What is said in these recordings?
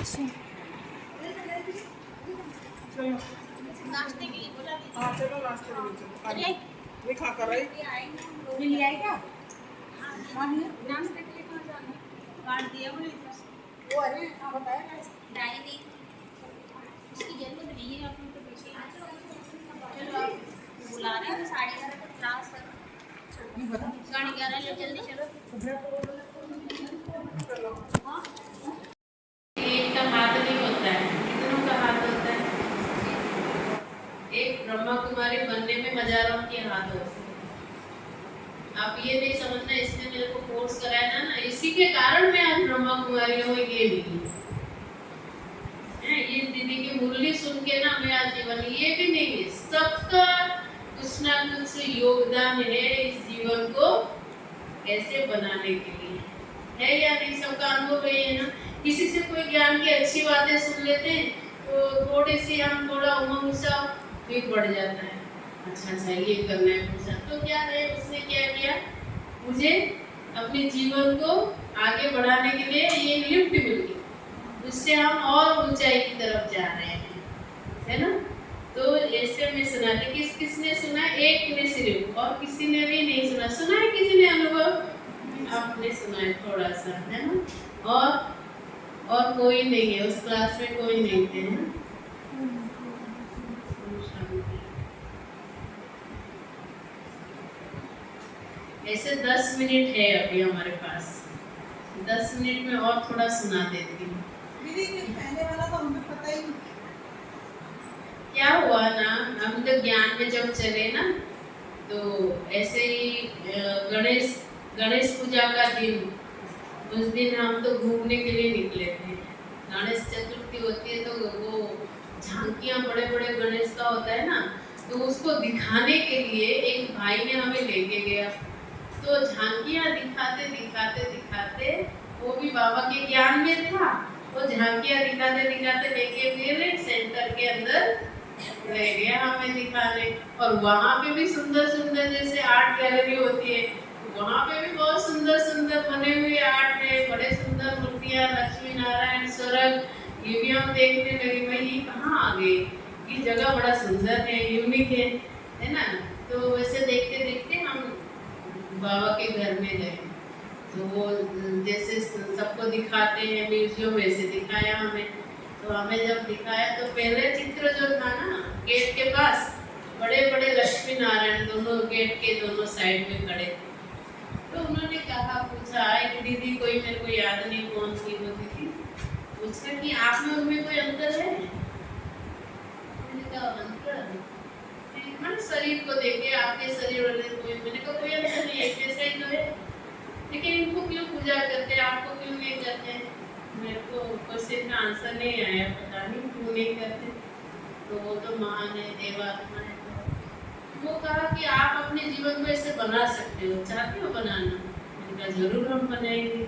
चलो नाश्ते के लिए बोला हाँ चलो नाश्ते के लिए चलो ये खा कर रही ले आई क्या? नाश्ते के लिए कहाँ जाना है? काट दिया बोले वो अरे हाँ बताया ना डायरी इसकी जरूरत नहीं है अपन तो पीछे चलो आप बुला रहे हैं तो 11:30 तक क्लास है। नहीं बता 11:30 ले जल्दी चलो। चलो हाँ एक का हाथ नहीं होता है, कितनों का हाथ होता है? एक ब्रह्मा कुमारी बनने में हजारों के हाथ होते हैं। आप ये नहीं समझना इसने मेरे को फोर्स कराया ना, इसी के कारण मैं आज ब्रह्मा कुमारी हूँ ये नहीं है। ये दीदी की मुरली सुन के ना मैं आज जीवन ये भी नहीं है, सबका कुछ ना कुछ योगदान है इस जीवन को ऐसे बनाने के लिए, है या नहीं? सबका अनुभव है ना। किसी से कोई ज्ञान की अच्छी बातें सुन लेते हैं तो थोड़ी सी हम थोड़ा उमंग सा भी बढ़ जाता है। अच्छा ये करना है पूछा तो क्या है, उसने क्या किया, मुझे अपने जीवन को आगे बढ़ाने के लिए ये लिफ्ट मिल गई, उससे हम और ऊंचाई की तरफ जा रहे हैं, है ना। तो ऐसे में सुना थे, किसने सुना? एक ने सिर्फ, और किसी ने भी नहीं सुना। सुना है किसी ने अनुभव? आपने सुना है थोड़ा सा, है ना। और कोई नहीं है उस क्लास में, कोई नहीं थे, है ना। ऐसे 10 मिनट है अभी हमारे पास, 10 मिनट में और थोड़ा सुना देती हूँ। पहले वाला तो हमें पता ही नहीं क्या हुआ ना, हम तो ज्ञान में जब चले ना तो ऐसे ही गणेश पूजा का दिन, उस दिन हम तो घूमने के लिए निकले थे। गणेश चतुर्थी होती है तो वो झांकियाँ बड़े बड़े गणेश का होता है ना, तो उसको दिखाने के लिए एक भाई ने हमें लेके गया। तो झांकियाँ दिखाते दिखाते दिखाते, वो भी बाबा के ज्ञान में था, वो झांकियाँ दिखाते दिखाते लेके फिर सेंटर के अंदर ले गया हमें दिखाने। और वहाँ पे भी सुंदर सुंदर जैसे आर्ट गैलरी होती है, वहाँ पे भी बहुत सुंदर सुंदर बने हुए आर्ट है, बड़े सुंदर मूर्तियाँ, लक्ष्मी नारायण स्वर्ग, ये भी हम देखने लगे। भाई ये कहाँ आ गए, ये जगह बड़ा सुंदर है, यूनिक है ना। तो वैसे देखते देखते हम बाबा के घर में गए, तो वो जैसे सबको दिखाते हैं म्यूजियम, वैसे दिखाया हमें। तो हमें जब दिखाया तो पहले चित्र जो था ना, गेट के पास बड़े बड़े लक्ष्मी नारायण दोनों गेट के दोनों साइड में खड़े थे। तो उन्होंने कहा, पूछा, एक दीदी कोई मेरे को याद नहीं कौन सी वो दीदी, पूछा कि आप में उनमें कोई अंतर है? मैंने कहा अंतर, मैंने शरीर को देखे, आपके शरीर और मैंने कहा कोई अंतर नहीं, एक जैसा ही तो है, लेकिन इनको क्यों पूजा करते हैं, आपको क्यों नहीं करते? मेरे को क्वेश्चन का आंसर नहीं आया, पता नहीं क्यों नहीं करते। तो वो तो महान है, देवात्मा है। वो कहा कि आप अपने जीवन को ऐसे बना सकते हो, चाहते हो बनाना? मैंने कहा जरूर हम बनाएंगे।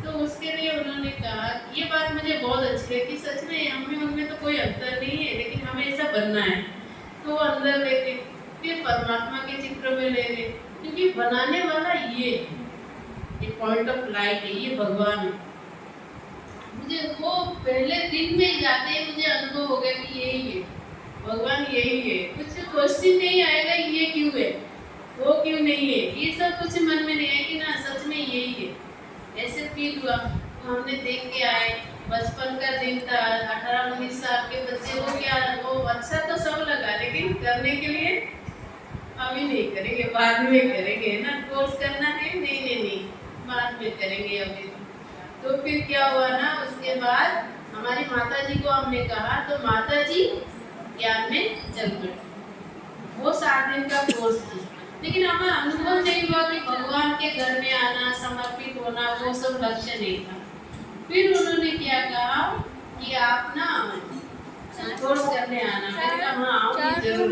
तो उसके लिए उन्होंने कहा, ये बात मुझे बहुत अच्छी है कि सच में हमें उनमें तो कोई अंतर नहीं है, लेकिन हमें ऐसा बनना है। तो अंदर लेके फिर परमात्मा के चित्र में ले गए, क्योंकि बनाने वाला ये पॉइंट ऑफ लाइट है, ये भगवान है। मुझे वो पहले दिन में ही जाते ही मुझे अनुभव हो गया कि यही है भगवान, यही है। कुछ क्वेश्चन नहीं आएगा ये क्यों है, वो क्यों नहीं है, ये सब कुछ मन में नहीं आएगी ना, सच में यही है। ऐसे फील हुआ, हमने देख के आए, बचपन का दिन था, 18-19 साल के बच्चे को क्या, वो अच्छा तो सब लगा, लेकिन करने के लिए अभी नहीं करेंगे, बाद में करेंगे ना, कोर्स करना है, नहीं बाद में करेंगे अभी। तो फिर क्या हुआ ना, उसके बाद हमारी माता जी को हमने कहा, तो माता जी ज्ञान में चल पड़ी। वो 7 दिन का कोर्स था, लेकिन हमें अनुभव नहीं हुआ कि भगवान के घर में आना, समर्पित होना, वो सब लक्ष्य नहीं था। फिर उन्होंने क्या कहा कि आप ना कोर्स करने आना। मैंने कहा हाँ आऊंगी जरूर।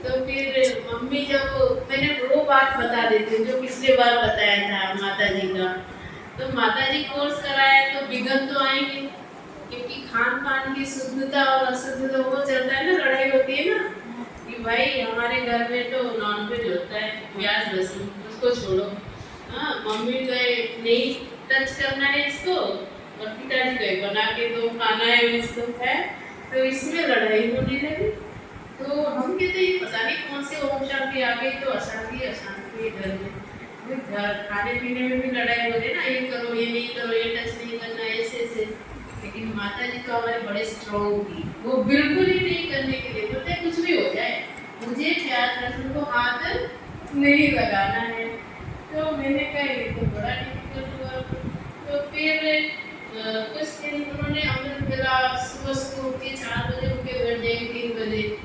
तो फिर मम्मी, जब मैंने वो बात बता देती हूँ जो पिछले बार बताया था माता जी का, तो माता जी कोर्स कराया तो विघ्न तो आएंगे, क्योंकि खान पान की शुद्धता और अशुद्धता वो चलता है ना, लड़ाई होती है ना कि भाई हमारे घर में तो नॉनवेज होता है, प्याज लहसुन उसको छोड़ो, हाँ मम्मी गए नहीं टच करना है इसको, और पिताजी गए बना के दो खाना है उसको है, तो इसमें लड़ाई होने लगी। तो हम कहते ये पता नहीं कौन से ओम शांति आ गई, तो अशांति अशांति घर में। घर खाने पीने में भी लड़ाई हो रही ना, ये करो ये नहीं करो, ये टच नहीं करना, ऐसे ऐसे। लेकिन माता जी तो हमारे बड़े स्ट्रॉन्ग थी, वो बिल्कुल ही नहीं करने के लिए बोलते कुछ भी हो जाए, मुझे प्याज लहसुन को हाथ नहीं लगाना है। तो मैंने कहा ये तो बड़ा डिफिकल्ट हुआ। तो फिर कुछ दिन उन्होंने अमृत वेला सुबह सुबह उठ के 4 बजे उठ के बैठ जाएंगे, 3 बजे।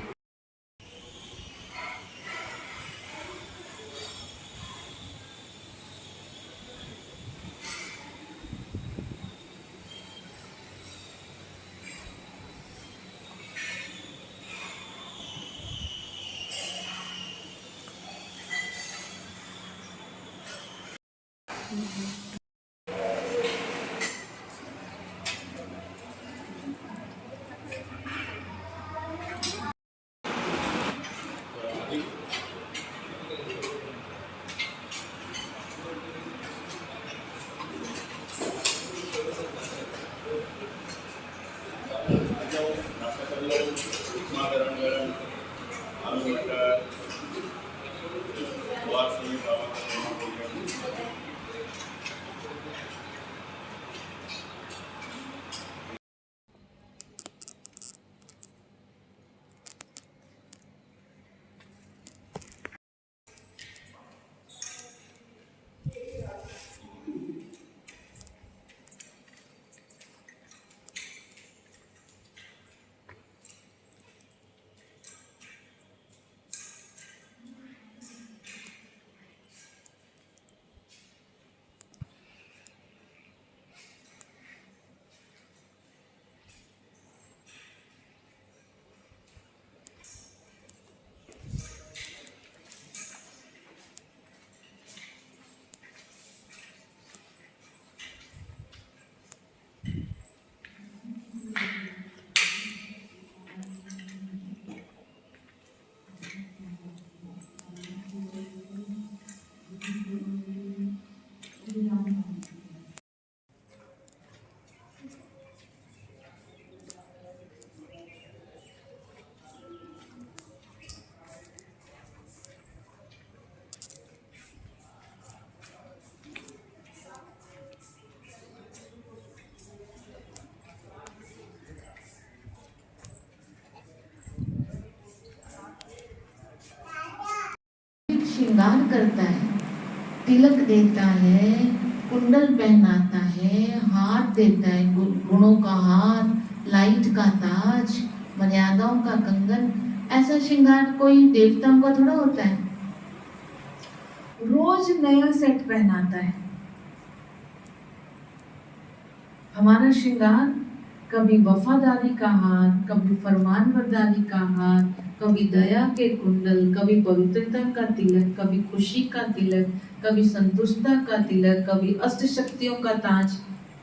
श्रृंगार करता है, तिलक देता है, कुंडल पहनाता है, हार देता है, गुणों का हार, लाइट का ताज, मर्यादाओं का कंगन। ऐसा श्रृंगार कोई देवताओं का थोड़ा होता है। रोज नया सेट पहनाता है। हमारा श्रृंगार कभी वफादारी का हार, कभी फरमानबरदारी का हार, कभी दया के कुंडल, कभी पवित्रता का तिलक, कभी खुशी का तिलक, कभी संतुष्टता का तिलक, कभी अष्ट शक्तियों का ताज।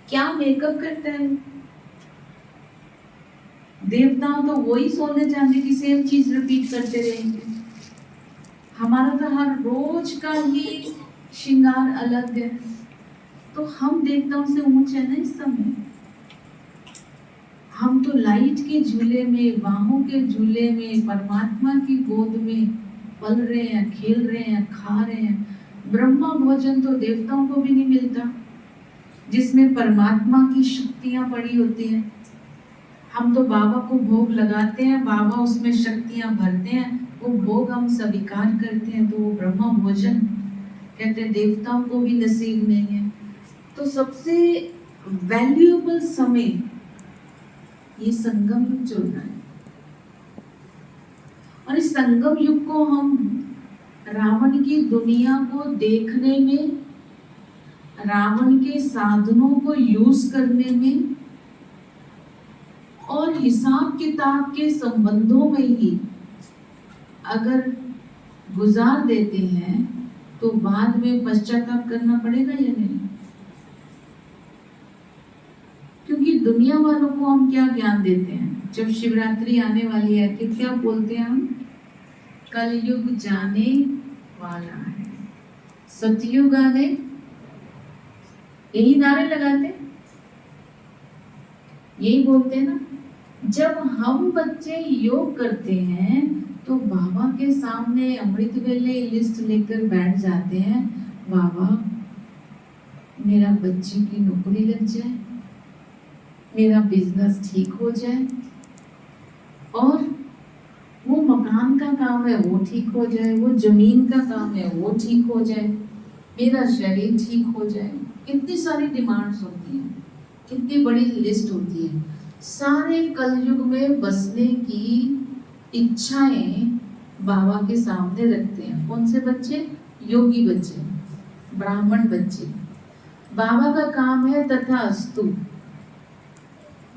क्या मेकअप करता है। देवताओं तो वही सोने चांदी की सेम चीज रिपीट करते रहेंगे। हमारा तो हर रोज का ही श्रृंगार अलग है। तो हम देवताओं से ऊंचे हैं ना इस समय। हम तो लाइट के झूले में, बाहों के झूले में, परमात्मा की गोद में पल रहे हैं, खेल रहे हैं, खा रहे हैं। ब्रह्मा भोजन तो देवताओं को भी नहीं मिलता, जिसमें परमात्मा की शक्तियां पड़ी होती हैं। हम तो बाबा को भोग लगाते हैं, बाबा उसमें शक्तियां भरते हैं, वो भोग हम स्वीकार करते हैं, तो वो ब्रह्मा भोजन कहते हैं देवताओं को भी नसीब नहीं है। तो सबसे वैल्यूएबल समय ये संगम युग चल रहा है। और इस संगम युग को हम रावण की दुनिया को देखने में, रावण के साधनों को यूज करने में और हिसाब किताब के संबंधों में ही अगर गुजार देते हैं तो बाद में पश्चाताप करना पड़ेगा या नहीं। क्योंकि दुनिया वालों को हम क्या ज्ञान देते हैं, जब शिवरात्रि आने वाली है कि क्या बोलते हैं हम, कलयुग जाने वाला है, सतयुग आ गए, यही नारे लगाते। यही बोलते हैं ना, जब हम बच्चे योग करते हैं तो बाबा के सामने अमृत वेले लिस्ट लेकर बैठ जाते हैं, बाबा मेरा बच्चे की नौकरी लग जाए, मेरा बिजनेस ठीक हो जाए, और वो मकान का काम है वो ठीक हो जाए, वो जमीन का काम है वो ठीक हो जाए, मेरा शरीर ठीक हो जाए। कितनी सारी डिमांड्स होती हैं, कितनी बड़ी लिस्ट होती है। सारे कलयुग में बसने की इच्छाएं बाबा के सामने रखते हैं। कौन से बच्चे? योगी बच्चे, ब्राह्मण बच्चे। बाबा का काम है तथास्तु,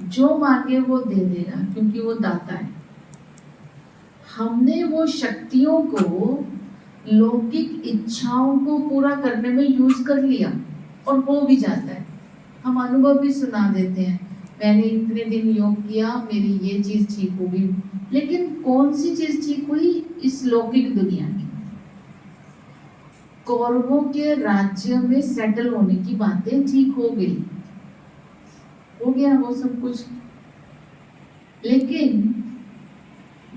जो मांगे वो दे देगा, क्योंकि वो दाता है। हमने वो शक्तियों को लौकिक इच्छाओं को पूरा करने में यूज कर लिया और हो भी जाता है। हम अनुभव भी सुना देते हैं, मैंने इतने दिन योग किया, मेरी ये चीज ठीक हो गई। लेकिन कौन सी चीज ठीक हुई? इस लौकिक दुनिया की। कौरवों के राज्य में सेटल होने की बातें ठीक हो गई, हो गया वो सब कुछ। लेकिन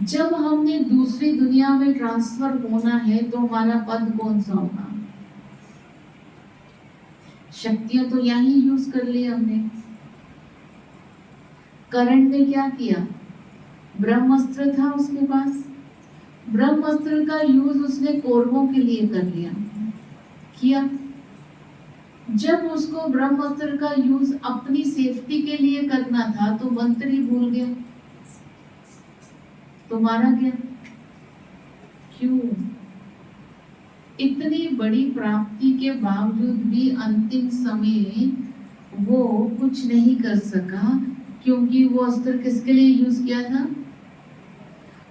जब हमने दूसरी दुनिया में ट्रांसफर होना है तो हमारा पद कौन सा होगा? शक्तियां तो यही यूज कर ली हमने। करण ने क्या किया? ब्रह्मास्त्र था उसके पास, ब्रह्मास्त्र का यूज उसने कौरवों के लिए कर लिया, किया। जब उसको ब्रह्मास्त्र का यूज अपनी सेफ्टी के लिए करना था तो मंत्र ही भूल गया, तो मारा गया। क्यों? इतनी बड़ी प्राप्ति के बावजूद भी अंतिम समय वो कुछ नहीं कर सका, क्योंकि वो अस्त्र किसके लिए यूज किया था?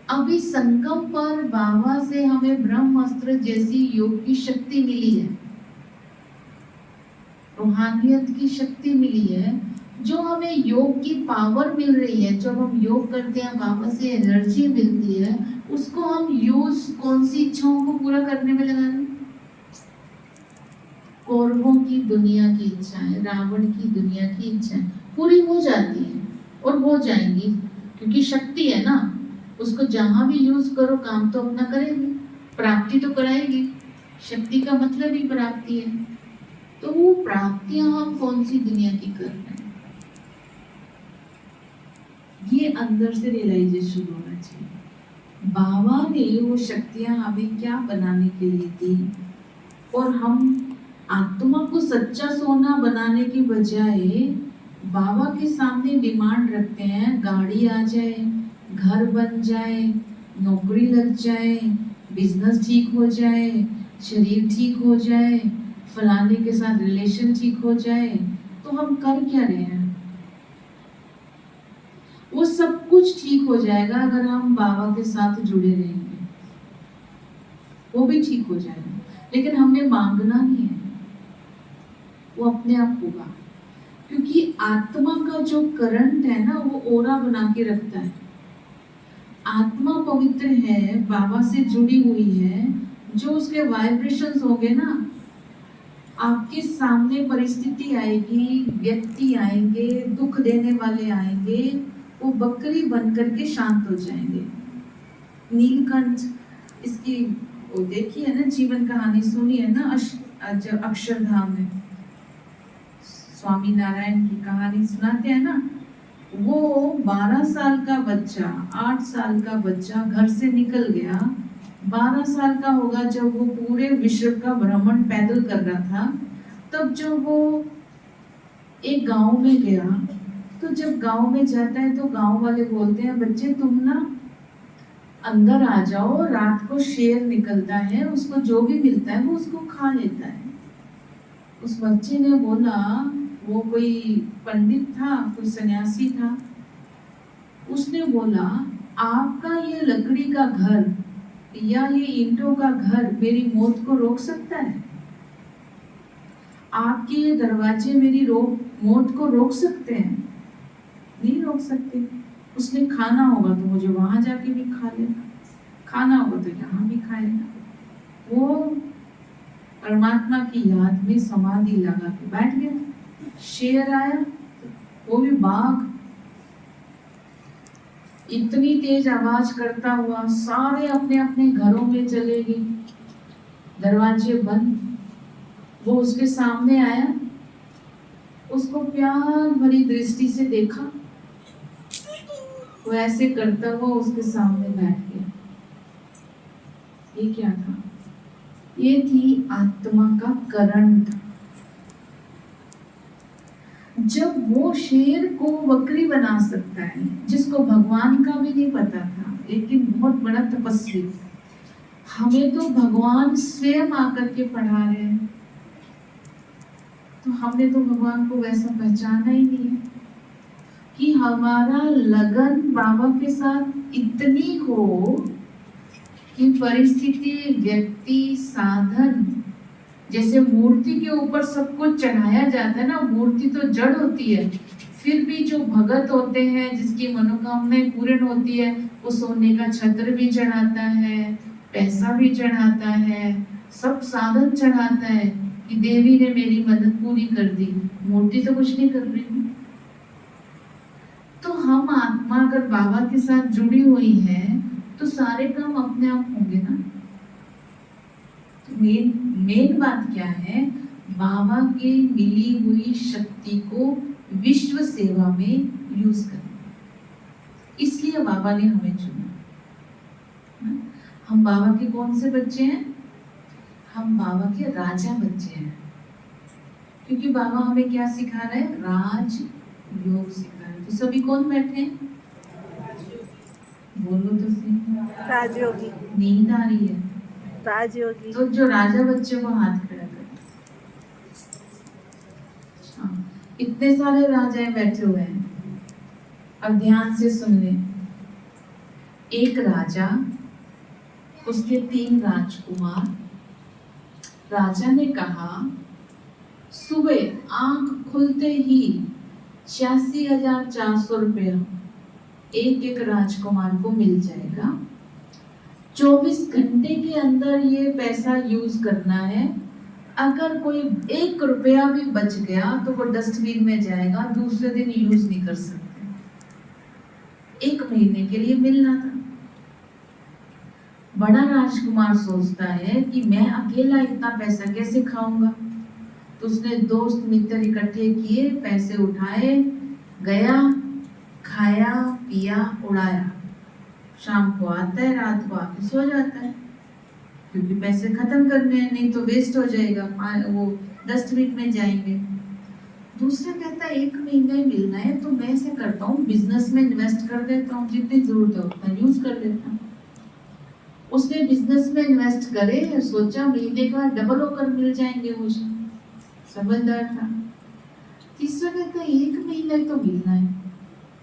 अभी संगम पर बाबा से हमें ब्रह्मास्त्र जैसी योग की शक्ति मिली है, रूहानियत की शक्ति मिली है, जो हमें योग की पावर मिल रही है। जब हम योग करते हैं बाबा से एनर्जी मिलती है, उसको हम यूज कौन सी इच्छाओं को पूरा करने में लगा रहे? कौरवों की दुनिया की इच्छाएं, रावण की दुनिया की इच्छाएं पूरी हो जाती हैं और हो जाएंगी, क्योंकि शक्ति है ना, उसको जहां भी यूज करो काम तो अपना करेगी, प्राप्ति तो कराएगी। शक्ति का मतलब ही प्राप्ति है। तो वो प्राप्तियां हम कौन सी दुनिया की कर रहे हैं, ये अंदर से रियलाइजेशन होना चाहिए। बाबा ने वो शक्तियां हमें क्या बनाने के लिए दी, और हम आत्मा को सच्चा सोना बनाने की बजाय बाबा के सामने डिमांड रखते हैं, गाड़ी आ जाए, घर बन जाए, नौकरी लग जाए, बिजनेस ठीक हो जाए, शरीर ठीक हो जाए, फलाने के साथ रिलेशन ठीक हो जाए। तो हम कर क्या रहे हैं? वो सब कुछ ठीक हो जाएगा अगर हम बाबा के साथ जुड़े रहेंगे, वो भी ठीक हो जाएगा। लेकिन हमें मांगना नहीं है, वो अपने आप होगा। क्योंकि आत्मा का जो करंट है ना, वो ओरा बना के रखता है। आत्मा पवित्र है, बाबा से जुड़ी हुई है, जो उसके वाइब्रेशंस होंगे ना, आपके सामने परिस्थिति आएगी, व्यक्ति आएंगे, दुख देने वाले आएंगे, वो बकरी बन करके शांत हो जाएंगे। नीलकंठ, इसकी वो देखी है ना, जीवन कहानी सुनी है ना, अक्षरधाम में स्वामी नारायण की कहानी सुनाते हैं ना। वो 12 साल का बच्चा, 8 साल का बच्चा घर से निकल गया, 12 साल का होगा जब वो पूरे विश्व का भ्रमण पैदल कर रहा था। तब जब वो एक गांव में गया, तो जब गांव में जाता है तो गांव वाले बोलते हैं, बच्चे तुम ना अंदर आ जाओ, रात को शेर निकलता है, उसको जो भी मिलता है वो उसको खा लेता है। उस बच्चे ने बोला, वो कोई पंडित था, कोई सन्यासी था, उसने बोला, आपका ये लकड़ी का घर या ये ईंटों का घर मेरी मौत को रोक सकता है? आपके ये दरवाजे मेरी मौत को रोक सकते हैं? नहीं रोक सकते। उसने खाना होगा तो मुझे वहां जाके भी खा लेगा, खाना होगा तो यहाँ भी खाएगा। वो परमात्मा की याद में समाधि लगा के बैठ गया। शेर आया, वो भी बाघ, इतनी तेज आवाज करता हुआ सारे अपने अपने घरों में चले गए, दरवाजे बंद। वो उसके सामने आया, उसको प्यार भरी दृष्टि से देखा, वो ऐसे करता हुआ उसके सामने बैठ गया। ये क्या था? ये थी आत्मा का करंट। जब वो शेर को बकरी बना सकता है, जिसको भगवान का भी नहीं पता था, लेकिन बहुत बड़ा तपस्वी, हमें तो भगवान स्वयं आकर के पढ़ा रहे हैं, तो हमने तो भगवान को वैसा पहचाना ही नहीं है कि हमारा लगन बाबा के साथ इतनी हो कि परिस्थिति, व्यक्ति, साधन, जैसे मूर्ति के ऊपर सब कुछ चढ़ाया जाता है ना, मूर्ति तो जड़ होती है, फिर भी जो भगत होते हैं जिसकी मनोकामनाएं पूर्ण होती है, वो सोने का छत्र भी चढ़ाता है, पैसा भी चढ़ाता है, सब साधन चढ़ाता है कि देवी ने मेरी मदद पूरी कर दी। मूर्ति तो कुछ नहीं कर रही है। तो हम आत्मा अगर बाबा के साथ जुड़ी हुई है तो सारे काम अपने आप होंगे ना। मेन बात क्या है? बाबा की मिली हुई शक्ति को विश्व सेवा में यूज करना। इसलिए बाबा ने हमें चुना। हम बाबा के कौन से बच्चे हैं? हम बाबा के राजा बच्चे हैं, क्योंकि बाबा हमें क्या सिखा रहे हैं? राज योग सिखा रहे हैं। तो सभी कौन बैठे हैं? बोलो तो सही। राजयोगी। नींद आ रही है? राजयोगी। तो जो राजा बच्चे को हाथ खड़ा कर। इतने सारे राजाएं बैठे हुए हैं, अब ध्यान से सुन ले। एक राजा, उसके 3 राजकुमार। राजा ने कहा, सुबह आंख खुलते ही 86,400 रुपया एक एक राजकुमार को मिल जाएगा। 24 घंटे के अंदर ये पैसा यूज करना है। अगर कोई 1 रुपया भी बच गया तो वो डस्टबिन में जाएगा, दूसरे दिन यूज नहीं कर सकते। 1 महीने के लिए मिलना था। बड़ा राजकुमार सोचता है कि मैं अकेला इतना पैसा कैसे खाऊंगा, तो उसने दोस्त मित्र इकट्ठे किए, पैसे उठाए, गया, खाया, पिया, उड़ाया। शाम को आता है, रात को आके सो जाता है, क्योंकि पैसे खत्म करने हैं, नहीं तो वेस्ट हो जाएगा, वो डस्टबिन में जाएंगे। दूसरा कहता है 1 महीना ही मिलना है तो मैं ऐसे करता हूँ, बिजनेस में इन्वेस्ट कर देता हूँ, जितनी जरूरत है उतना यूज कर लेता हूँ। उसने बिजनेस में इन्वेस्ट करे, सोचा महीने का डबल होकर मिल जाएंगे मुझे, समझदार था। तीसरा कहता है 1 महीना तो मिलना है,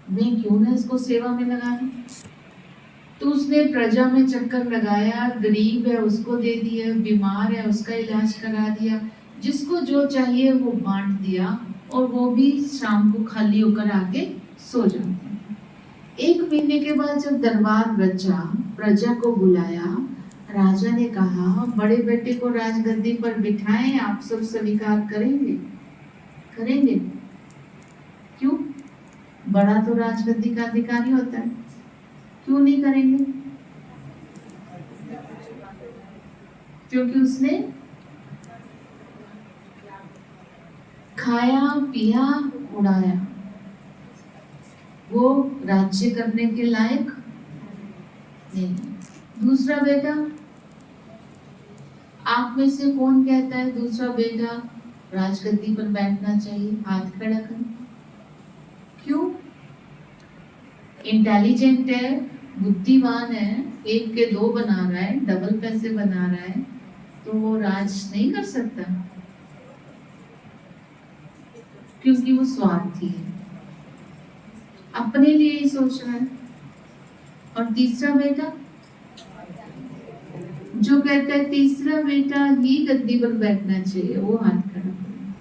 मैं क्यों ना इसको सेवा में लगाऊं। तो उसने प्रजा में चक्कर लगाया, गरीब है उसको दे दिया, बीमार है उसका इलाज करा दिया, जिसको जो चाहिए वो बांट दिया, और वो भी शाम को खाली होकर आके सो जाते हैं। 1 महीने के बाद जब दरबार रचा, प्रजा को बुलाया, राजा ने कहा, बड़े बेटे को राजगद्दी पर बिठाएं, आप सब स्वीकार करेंगे? करेंगे? क्यों? बड़ा तो राजगद्दी का अधिकारी होता है, क्यों नहीं करेंगे? क्योंकि उसने खाया, पिया, उड़ाया, वो राज्य करने के लायक नहीं। दूसरा बेटा, आप में से कौन कहता है दूसरा बेटा राजगद्दी पर बैठना चाहिए? हाथ खड़ा करें। क्यों? इंटेलिजेंट है, बुद्धिमान है, 1 के 2 बना रहा है, डबल पैसे बना रहा है, तो वो राज नहीं कर सकता, क्योंकि वो स्वार्थी है, अपने लिए ही सोच रहा है। और तीसरा बेटा जो कहता है तीसरा बेटा ही गद्दी पर बैठना चाहिए, वो हाथ खड़ा करें।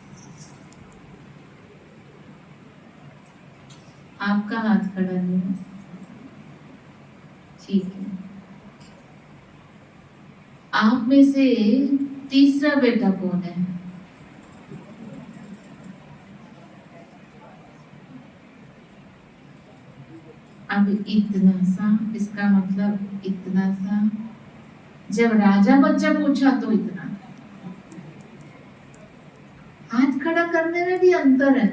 आपका हाथ खड़ा नहीं है, ठीक है। आप में से तीसरा बेटा कौन है? अब इतना सा, इसका मतलब इतना सा। जब राजा बच्चा पूछा तो इतना। हाथ खड़ा करने में भी अंतर है।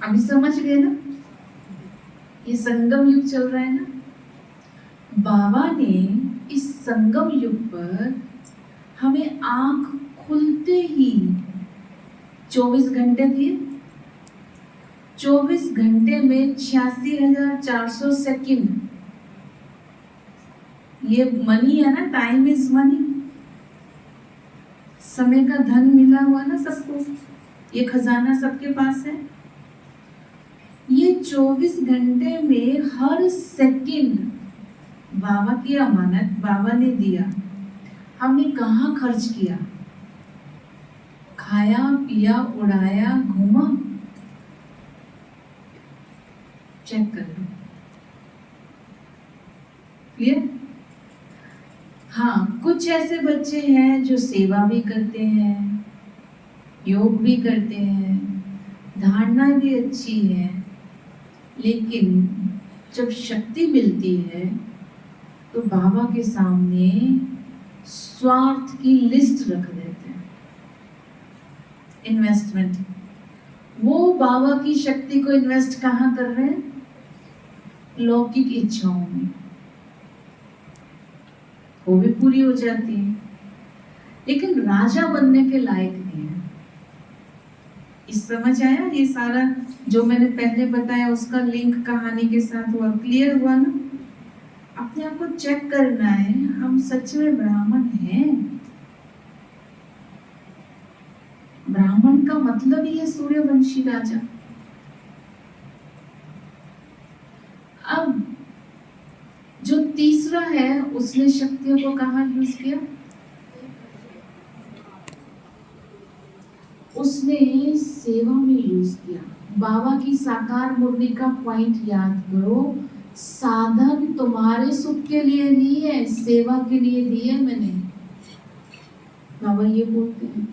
अभी समझ गए ना? ये संगम युग चल रहा है ना। बाबा ने इस संगम युग पर हमें आंख खुलते ही 24 घंटे दिए। 24 घंटे में 86,400 सेकंड। ये मनी है ना, टाइम इज मनी। समय का धन मिला हुआ ना सबको, ये खजाना सबके पास है। ये 24 घंटे में हर सेकंड बाबा की अमानत बाबा ने दिया। हमने कहाँ खर्च किया? खाया पिया उड़ाया घूमा? चेक कर लो। क्लियर? हाँ, कुछ ऐसे बच्चे हैं जो सेवा भी करते हैं, योग भी करते हैं, धारणा भी अच्छी है, लेकिन जब शक्ति मिलती है तो बाबा के सामने स्वार्थ की लिस्ट रख देते हैं। इन्वेस्टमेंट, वो बाबा की शक्ति को इन्वेस्ट कहाँ कर रहे हैं? लौकिक इच्छाओं में। वो भी पूरी हो जाती है, लेकिन राजा बनने के लायक नहीं है। इस समझ आया? ये सारा जो मैंने पहले बताया उसका लिंक कहानी के साथ हुआ। क्लियर हुआ ना? अपने आप को चेक करना है, हम सच में ब्राह्मण हैं। ब्राह्मण का मतलब ही है सूर्यवंशी राजा। अब जो तीसरा है उसने शक्तियों को कहाँ यूज किया? उसने सेवा में यूज किया। बाबा की साकार मुरली का पॉइंट याद करो, साधन तुम्हारे सुख के लिए नहीं है, सेवा के लिए दी है मैंने। बाबा ये बोलते हैं।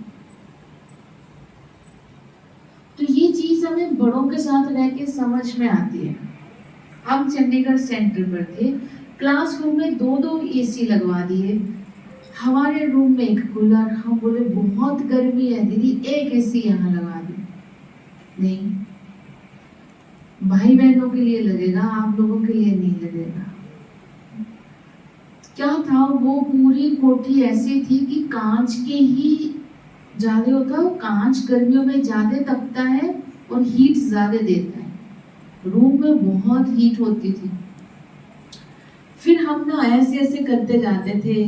तो ये चीज हमें बड़ों के साथ रह के समझ में आती है। हम चंडीगढ़ सेंटर पर थे, क्लासरूम में 2-2 एसी लगवा दिए, हमारे रूम में एक कूलर। हम बोले बहुत गर्मी है दीदी, एक एसी यहाँ लगा दी। नहीं, भाई बहनों के लिए लगेगा, आप लोगों के लिए नहीं लगेगा। क्या था, वो पूरी कोठी ऐसी थी कि कांच के ही ज्यादा होता है। कांच गर्मियों में ज्यादा तपता है और हीट ज्यादा देता है। रूम में बहुत हीट होती थी। फिर हम ना ऐसे ऐसे करते जाते थे,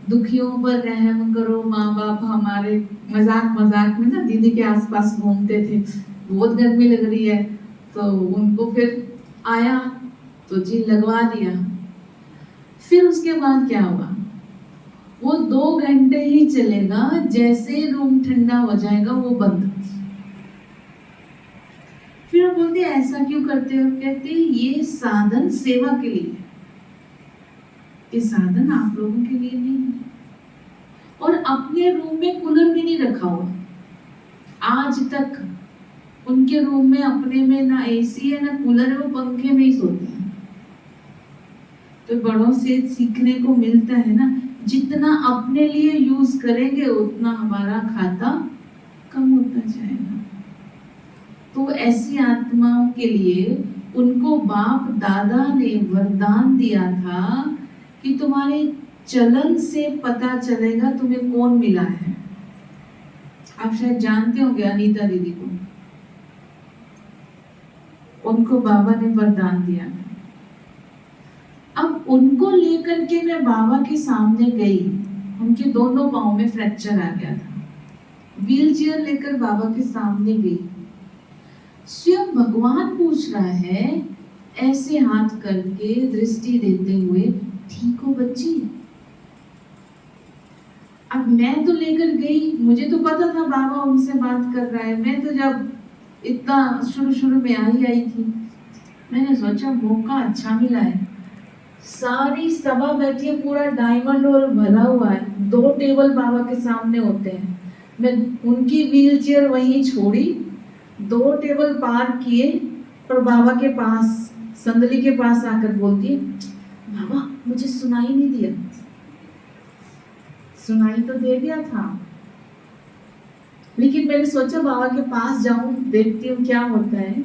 दुखियों पर रहम करो माँ बाप हमारे। मजाक मजाक में ना दीदी के आसपास घूमते थे। बहुत गर्मी लग रही है तो उनको फिर आया तो जी लगवा दिया। फिर उसके बाद क्या हुआ, वो 2 घंटे ही चलेगा, जैसे रूम ठंडा हो जाएगा वो बंद। फिर हम बोलते ऐसा क्यों करते हो? कहते ये साधन सेवा के लिए, ये साधन आप लोगों के लिए नहीं है। और अपने रूम में कूलर भी नहीं रखा हुआ। आज तक उनके रूम में अपने में ना एसी है ना कूलर है, वो पंखे में ही सोते हैं। तो बड़ों से सीखने को मिलता है ना, जितना अपने लिए यूज करेंगे उतना हमारा खाता कम होता जाएगा। तो ऐसी आत्माओं के लिए उनको बाप दादा ने वरदान दिया था कि तुम्हारे चलन से पता चलेगा तुम्हें कौन मिला है। आप शायद जानते होंगे अनीता दीदी को, उनको बाबा ने वरदान दिया। अब उनको लेकर के मैं बाबा के सामने गई, उनके दोनों पाँव में फ्रैक्चर आ गया था। व्हील चेयर लेकर बाबा के सामने गई। स्वयं भगवान पूछ रहा है ऐसे हाथ करके दृष्टि देते हुए, ठीक हो बच्ची? अब मैं तो लेकर गई, मुझे तो पता था बाबा उनसे बात कर रहा है। मैं तो जब इतना शुरू में आई थी, मैंने सोचा मौका अच्छा मिला है। सारी सभा बैठी है, पूरा डायमंड और भरा हुआ है, 2 टेबल बाबा के सामने होते हैं। मैं उनकी व्हील चेयर वहीं छोड़ी, 2 टेबल पार किए, और बाबा के पास, संदली के पास आकर बोलती है, बाबा मुझे सुनाई नहीं दिया। सुनाई तो दे दिया था, लेकिन मैंने सोचा बाबा के पास जाऊं, देखती हूँ क्या होता है।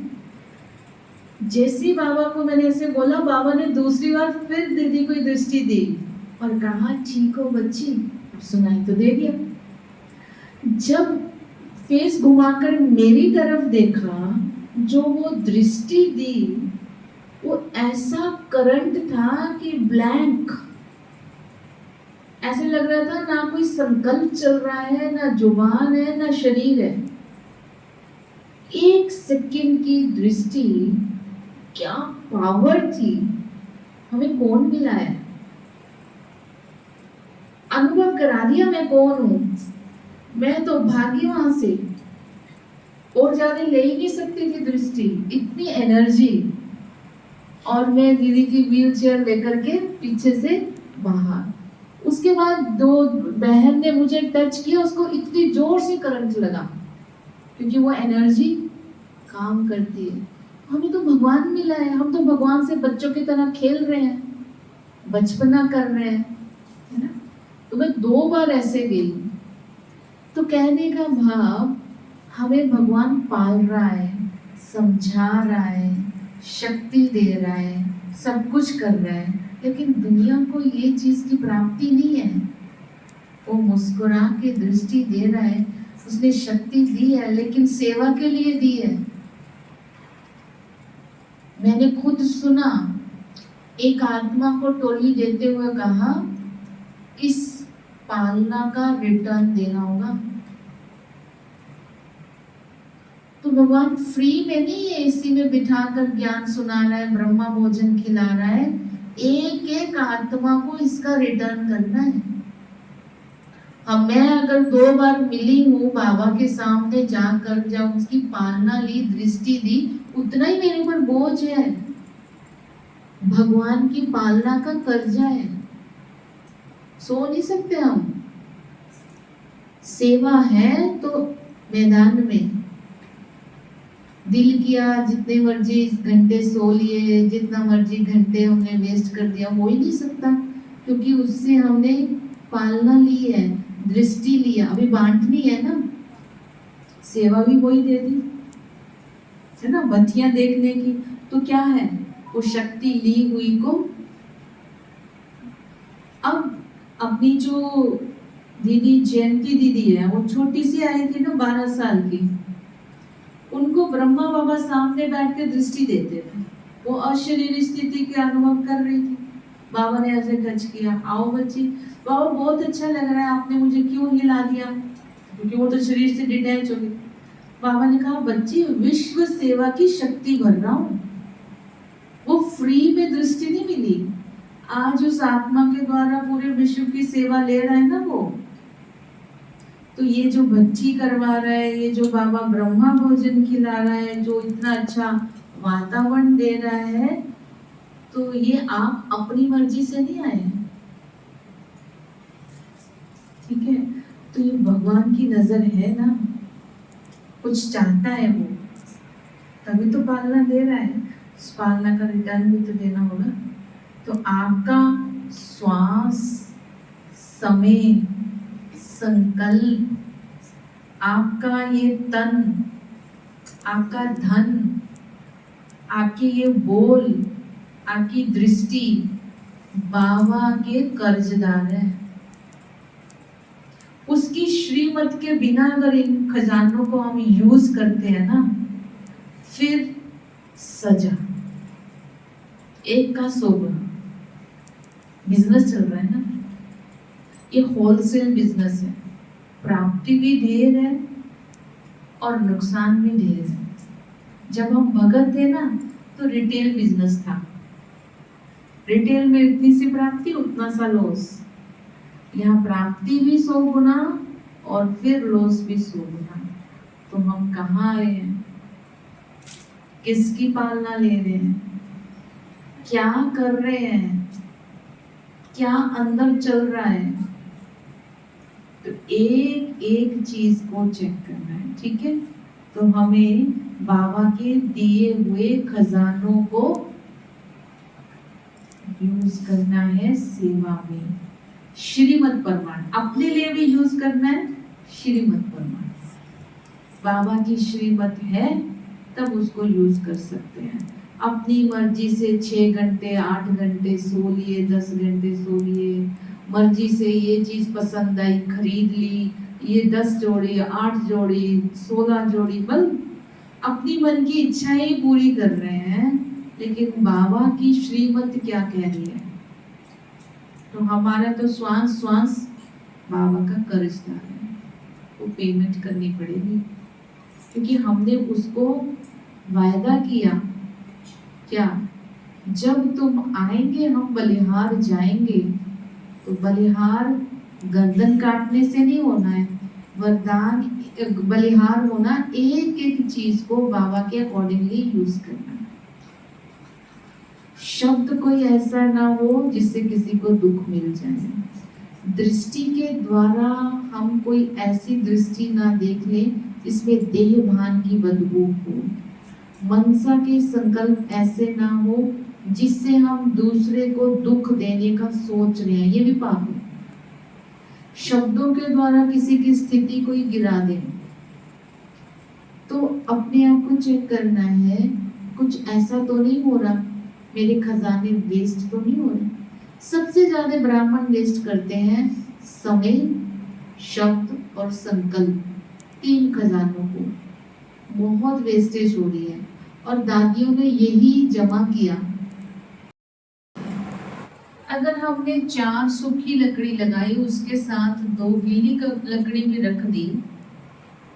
जैसे ही बाबा को मैंने ऐसे बोला, बाबा ने दूसरी बार फिर दीदी को दृष्टि दी और कहा, ठीक हो बच्ची, सुनाई तो दे दिया। जब फेस घुमाकर मेरी तरफ देखा, जो वो दृष्टि दी, वो ऐसा करंट था कि ब्लैंक, ऐसे लग रहा था ना कोई संकल्प चल रहा है, ना जुबान है, ना शरीर है। 1 सेकंड की दृष्टि, क्या पावर थी। हमें कौन मिला है, अनुभव करा दिया मैं कौन हूं। मैं तो भागी वहां से, और ज्यादा ले ही नहीं सकती थी दृष्टि, इतनी एनर्जी। और मैं दीदी की व्हील चेयर लेकर के पीछे से बाहर। उसके बाद 2 बहन ने मुझे टच किया, उसको इतनी जोर से करंट लगा, क्योंकि वो एनर्जी काम करती है। हमें तो भगवान मिला है, हम तो भगवान से बच्चों की तरह खेल रहे हैं, बचपना कर रहे हैं, है ना। तो मैं 2 बार ऐसे गई। तो कहने का भाव, हमें भगवान पाल रहा है, समझा रहा है, शक्ति दे रहा है, सब कुछ कर रहा है, लेकिन दुनिया को ये चीज की प्राप्ति नहीं है। वो मुस्कुरा के दृष्टि दे रहा है, उसने शक्ति दी है, लेकिन सेवा के लिए दी है। मैंने खुद सुना, एक आत्मा को टोली देते हुए कहा, इस पालना का रिटर्न देना होगा। तो भगवान फ्री में नहीं है, इसी में बिठाकर ज्ञान सुना रहा है, ब्रह्मा भोजन खिला रहा है। एक एक आत्मा को इसका रिटर्न करना है। अब मैं अगर 2 बार मिली हूँ बाबा के सामने जाकर, जब उसकी पालना ली, दृष्टि दी, उतना ही मेरे ऊपर बोझ है, भगवान की पालना का कर्जा है। सो नहीं सकते हम। सेवा है तो मैदान में, दिल किया जितने मर्जी घंटे सो लिए, जितना मर्जी घंटे हमने वेस्ट कर दिया, हो ही नहीं सकता, क्योंकि उससे हमने पालना ली है, दृष्टि लिया। अभी बांटनी है ना, सेवा भी वही दे दी है ना, बत्तियां देखने की। तो क्या है, वो शक्ति ली हुई को। अब अपनी जो दीदी जयंती दीदी है, वो छोटी सी आई थी ना, 12 साल की, उनको ब्रह्मा बाबा सामने बैठ के दृष्टि देते थे। वो अशरीरी स्थिति के अनुभव कर रही थी। बाबा ने ऐसे टच किया, आओ बच्ची, बाबा बहुत अच्छा लग रहा है, आपने मुझे क्यों हिला दिया, क्योंकि वो तो शरीर से डिटैच हो गई। बाबा ने कहा, बच्ची विश्व सेवा की शक्ति भर रहा हूँ। वो फ्री में दृष्टि नहीं मिली, आज उस आत्मा के द्वारा पूरे विश्व की सेवा ले रहा है ना वो। तो ये जो बच्ची करवा रहा है, ये जो बाबा ब्रह्मा भोजन खिला रहा है, जो इतना अच्छा वातावरण दे रहा है, तो ये आप अपनी मर्जी से नहीं आए, ठीक है। तो ये भगवान की नजर है ना, कुछ चाहता है वो, तभी तो पालना दे रहा है। उस पालना का रिटर्न भी तो देना होगा। तो आपका श्वास, समय, संकल्प, आपका ये तन, आपका धन, आपके ये बोल, आपकी दृष्टि बाबा के कर्जदार है। उसकी श्रीमत के बिना अगर इन खजानों को हम यूज करते हैं ना, फिर सजा। एक का 100 गुना। बिजनेस चल रहा है ना, ये होलसेल बिजनेस है, प्राप्ति भी ढेर है और नुकसान भी ढेर है। जब हम भगत थे ना, तो रिटेल बिजनेस था, रिटेल में इतनी सी प्राप्ति, उतना सा लॉस। यहाँ प्राप्ति भी 100 गुना और फिर लॉस भी 100 गुना। तो हम कहाँ आए हैं, किसकी पालना ले रहे हैं, क्या कर रहे हैं, क्या अंदर चल रहा है। तो एक एक चीज को चेक करना है, ठीक है। तो हमें बाबा के दिए हुए खजानों को यूज करना है सेवा में। श्रीमत प्रमाण अपने लिए भी यूज करना है। श्रीमत प्रमाण बाबा की श्रीमत है तब उसको यूज कर सकते हैं। अपनी मर्जी से 6 घंटे 8 घंटे सो लिए, 10 घंटे सो लिए, मर्जी से ये चीज पसंद आई खरीद ली, ये 10 जोड़ी 8 जोड़ी 16 जोड़ी, बल अपनी मन की इच्छाएं पूरी कर रहे हैं, लेकिन बाबा की श्रीमत क्या कह रही है? तो हमारा तो श्वास श्वास बाबा का कर्जदार है, वो पेमेंट करनी पड़ेगी, क्योंकि हमने उसको वायदा किया क्या, जब तुम आएंगे हम बलिहार जाएंगे, तो बलिहार गर्दन काटने से नहीं होना है, वरदान बलिहार होना एक एक चीज को बाबा के अकॉर्डिंगली यूज करना। शब्द कोई ऐसा ना हो जिससे किसी को दुख मिल जाए। दृष्टि के द्वारा हम कोई ऐसी दृष्टि ना देख ले जिसमें देह भान की बदबू हो। मनसा के संकल्प ऐसे ना हो जिससे हम दूसरे को दुख देने का सोच रहे हैं, ये भी पाप है। शब्दों के द्वारा किसी की स्थिति को ही गिरा दे, तो अपने आप को चेक करना है, कुछ ऐसा तो नहीं हो रहा, मेरे खजाने वेस्ट तो नहीं हो रहे। सबसे ज्यादा ब्राह्मण वेस्ट करते हैं समय, शब्द और संकल्प, 3 खजानों को बहुत वेस्टेज हो रही है, और दादियों ने यही जमा किया। अगर हमने 4 सूखी लकड़ी लगाई, उसके साथ 2 गीली लकड़ी भी रख दी,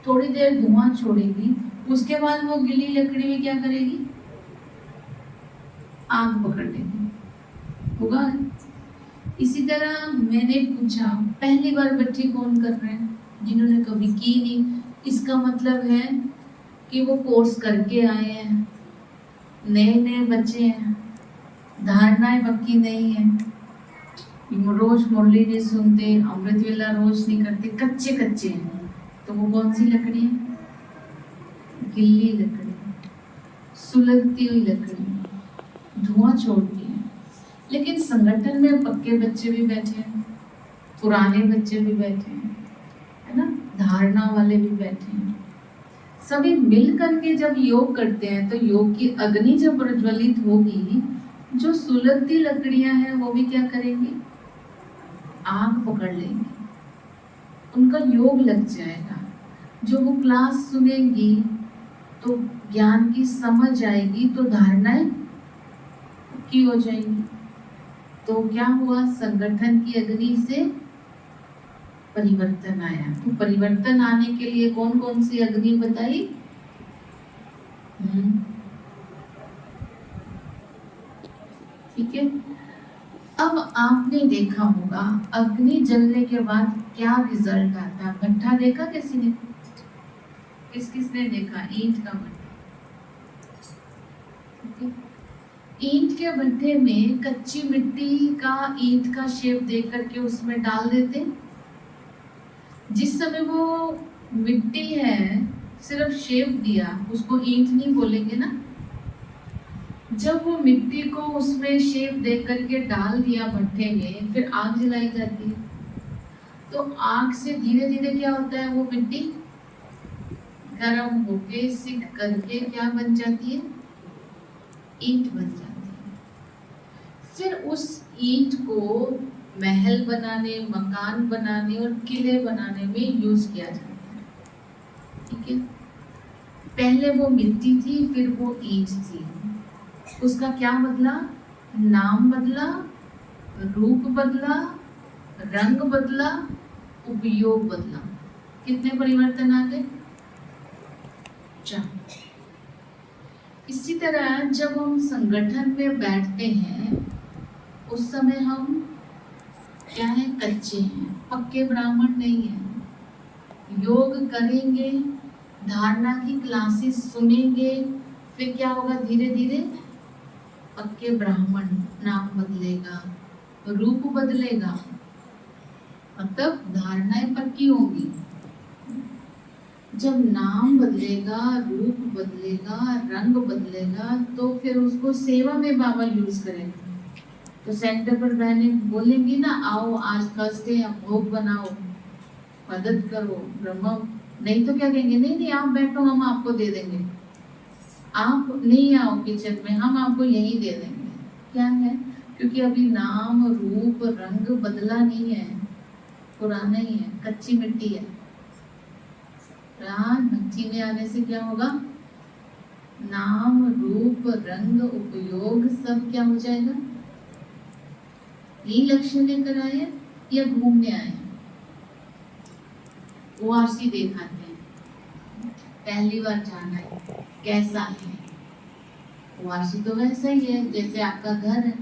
थोड़ी देर धुआं छोड़ेगी, उसके बाद वो गीली लकड़ी में क्या करेगी? आग पकड़ लेगी, होगा। इसी तरह मैंने पूछा, पहली बार बच्चे कौन कर रहे हैं? जिन्होंने कभी की नहीं। इसका मतलब है कि वो कोर्स करके आए हैं, नए नए बच्चे हैं, धारणाएं पक्की नहीं है, रोज मुरली नहीं सुनते, अमृत वेला रोज नहीं करते, कच्चे कच्चे हैं। तो वो कौन सी लकड़ी है? गिल्ली लकड़ी, सुलगती हुई लकड़ी, धुआं छोड़ती है। लेकिन संगठन में पक्के बच्चे भी बैठे हैं, पुराने बच्चे भी बैठे हैं, है ना, धारणा वाले भी बैठे हैं। सभी मिल करके जब योग करते हैं तो योग की अग्नि जब प्रज्वलित होगी, जो सुलगती लकड़ियां हैं वो भी क्या करेंगी? आग पकड़ लेंगी, उनका योग लग जाएगा। जो वो क्लास सुनेंगी तो ज्ञान की समझ आएगी, तो धारणाएं की हो जाएंगी। तो क्या हुआ? संगठन की अग्नि से परिवर्तन आया। तो परिवर्तन आने के लिए कौन कौन सी अग्नि बताई? ठीक है। अब आपने देखा होगा अग्नि जलने के बाद क्या रिजल्ट आता। भट्ठा देखा किसी ने? किसने देखा? ईंट का भट्ठा। ईंट के भट्ठे में कच्ची मिट्टी का ईंट का शेप दे करके उसमें डाल देते। जिस समय वो मिट्टी है सिर्फ शेप दिया, उसको ईंट नहीं बोलेंगे ना। जब वो मिट्टी को उसमें शेप दे करके डाल दिया भट्ठे में, फिर आग जलाई जाती है। तो आग से धीरे धीरे क्या होता है? वो मिट्टी गर्म होके सिक करके क्या बन जाती है? ईंट बन जाती है। फिर उस ईंट को महल बनाने, मकान बनाने और किले बनाने में यूज किया जाता है। ठीक है। पहले वो मिट्टी थी, फिर वो ईंट थी। उसका क्या बदला? नाम बदला, रूप बदला, रंग बदला, उपयोग बदला। कितने परिवर्तन आ गए? 4। इसी तरह जब हम संगठन में बैठते हैं उस समय हम क्या है? कच्चे हैं, पक्के ब्राह्मण नहीं है। योग करेंगे, धारणा की क्लासेस सुनेंगे, फिर क्या होगा? धीरे धीरे पक्के ब्राह्मण, नाम बदलेगा, रूप बदलेगा, मतलब धारणाएं पक्की होंगी। जब नाम बदलेगा, रूप बदलेगा, रंग बदलेगा, तो फिर उसको सेवा में बाबा यूज करेंगे। तो सेंटर पर बहने बोलेंगी ना, आओ आज थर्सडे है, भोग बनाओ, मदद करो ब्रह्म। नहीं तो क्या कहेंगे, नहीं नहीं आप बैठो, हम आपको दे देंगे, आप नहीं आओ किचन में, हम आपको यही दे देंगे। क्या है? क्योंकि अभी नाम रूप रंग बदला नहीं है, पुराना ही है, कच्ची मिट्टी है। मिट्टी में आने से क्या होगा? नाम रूप रंग उपयोग सब क्या हो जाएगा? यही लक्ष्य लेकर आए या घूमने आए? ओआरसी दिखाते हैं, पहली बार जाना है, कैसा है? ओआरसी तो वैसा ही है जैसे आपका घर है,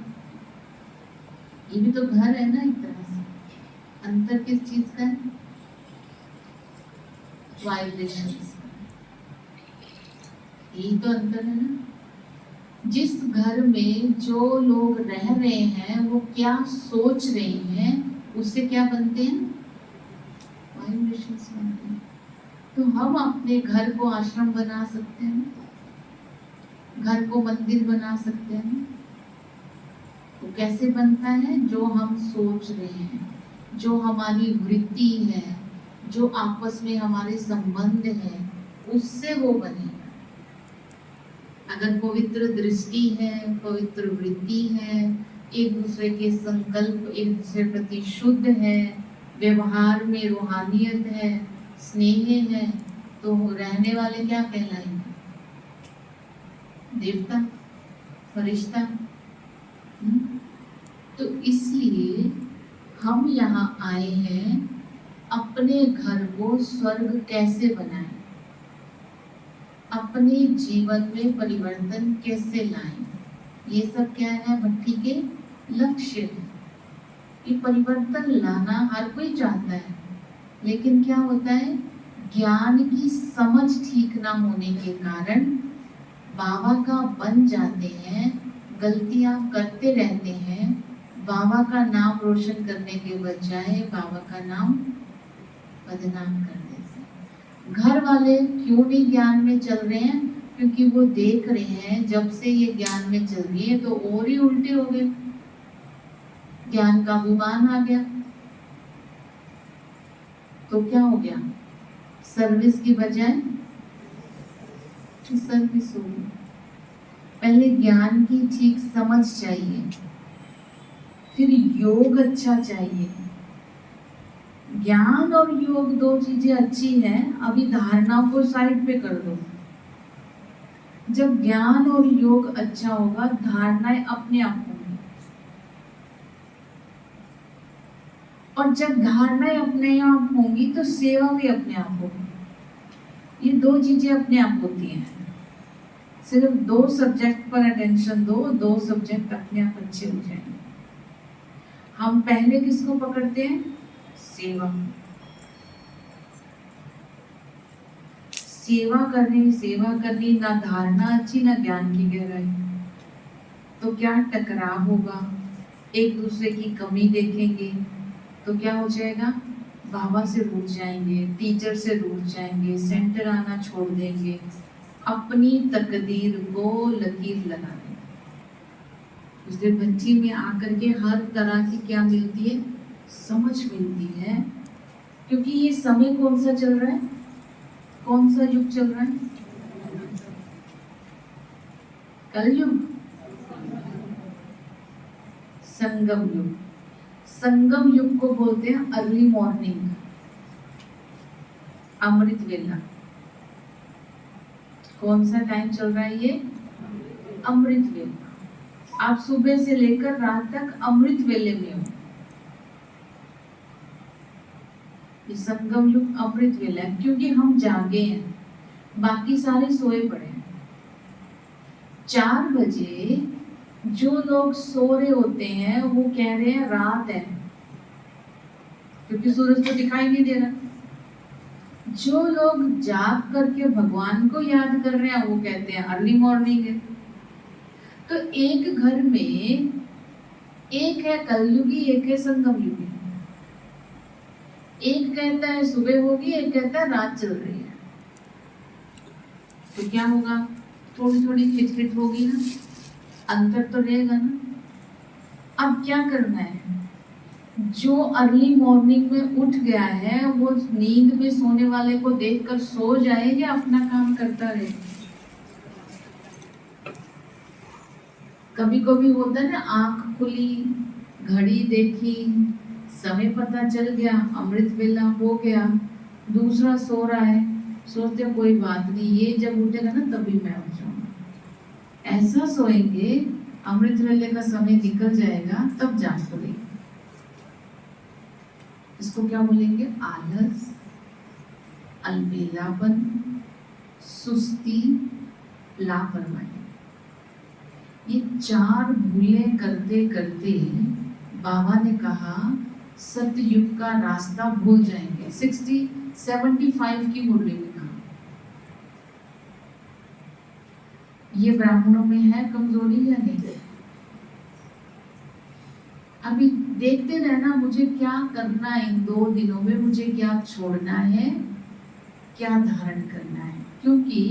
ये भी तो घर है ना एक तरह से। अंतर किस चीज का है? वाइब्रेशंस। यही तो अंतर है ना। जिस घर में जो लोग रह रहे हैं वो क्या सोच रहे हैं, उससे क्या बनते हैं? वाइब्रेशंस बनते हैं। तो हम अपने घर को आश्रम बना सकते हैं, घर को मंदिर बना सकते हैं। तो कैसे बनता है? जो हम सोच रहे हैं, जो हमारी वृत्ति है, जो आपस में हमारे संबंध है, उससे वो बनेगा। अगर पवित्र दृष्टि है, पवित्र वृत्ति है, एक दूसरे के संकल्प एक दूसरे प्रति शुद्ध है, व्यवहार में रूहानियत है, स्नेह है, तो रहने वाले क्या कहलाएंगे? देवता, फरिश्ता। तो इसलिए हम यहाँ आए हैं, अपने घर को स्वर्ग कैसे बनाएं, अपने जीवन में परिवर्तन कैसे लाएं, ये सब क्या है? भट्टी के लक्ष्य है। ये परिवर्तन लाना हर कोई चाहता है, लेकिन क्या होता है? ज्ञान की समझ ठीक ना होने के कारण बाबा का बन जाते हैं, गलतियां करते रहते हैं, बाबा का नाम रोशन करने के बजाय बाबा का नाम बदनाम कर देते हैं। घर वाले क्यों नहीं ज्ञान में चल रहे हैं? क्योंकि वो देख रहे हैं जब से ये ज्ञान में चल रही है तो और ही उल्टे हो गए, ज्ञान का अभिमान आ गया। तो क्या हो गया? सर्विस की बजाय सर्विस हो गई। पहले ज्ञान की ठीक समझ चाहिए, फिर योग अच्छा चाहिए। ज्ञान और योग दो चीजें अच्छी हैं, अभी धारणा को साइड पे कर दो। जब ज्ञान और योग अच्छा होगा, धारणाएं अपने आप होंगी, और जब धारणाएं अपने आप होंगी तो सेवा भी अपने आप होगी। ये दो चीजें अपने आप होती हैं। सिर्फ दो सब्जेक्ट पर अटेंशन दो, दो सब्जेक्ट अपने आप अच्छे हो जाएंगे। हम पहले किसको पकड़ते हैं? सेवा। सेवा करनी, ना धारणा अच्छी ना ज्ञान की गहराई, तो क्या टकराव होगा? एक दूसरे की कमी देखेंगे तो क्या हो जाएगा? बाबा से रूठ जाएंगे, टीचर से रूठ जाएंगे, सेंटर आना छोड़ देंगे, अपनी तकदीर को लकीर लगा देंगे। इसलिए भट्टी में आकर के हर तरह की क्या मिलती है? समझ मिलती है। क्योंकि ये समय कौन सा चल रहा है? कौन सा युग चल रहा है? कलयुग, संगम युग। संगम युग को बोलते हैं अर्ली मॉर्निंग, अमृत वेला। कौन सा टाइम चल रहा है ये? अमृत वेला। आप सुबह से लेकर रात तक अमृत वेले में हो। ये संगम युग अमृत वेला है, क्योंकि हम जागे हैं, बाकी सारे सोए पड़े हैं। 4 बजे जो लोग सो रहे होते हैं वो कह रहे हैं रात है, क्योंकि सूरज तो दिखाई नहीं दे रहा। जो लोग जाग करके भगवान को याद कर रहे हैं वो कहते हैं अर्ली मॉर्निंग है। तो एक घर में एक है कलयुगी, एक है संगम युगी। एक कहता है सुबह होगी, एक कहता है रात चल रही है। तो क्या होगा, थोड़ी थोड़ी खिटखिट होगी ना, अंतर तो रहेगा ना। अब क्या करना है, जो अर्ली मॉर्निंग में उठ गया है वो नींद में सोने वाले को देखकर सो जाए या अपना काम करता रहे। कभी कभी होता है ना, आंख खुली, घड़ी देखी, समय पता चल गया, अमृत वेला हो गया, दूसरा सो रहा है, सोचते कोई बात नहीं, ये जब उठेगा ना तभी मैं उठ जाऊंगा। ऐसा सोएंगे, अमृत वेले का समय निकल जाएगा, तब जाग खुलेगी। इसको क्या बोलेंगे, आलस, अलबेलापन, सुस्ती, लापरवाही। ये 4 भूलें करते करते बाबा ने कहा सतयुग का रास्ता भूल जाएंगे। 75 की मुरली में कहा। ये ब्राह्मणों में है कमजोरी या नहीं? अभी देखते रहना, मुझे क्या करना है, इन 2 दिनों में मुझे क्या छोड़ना है, क्या धारण करना है। क्योंकि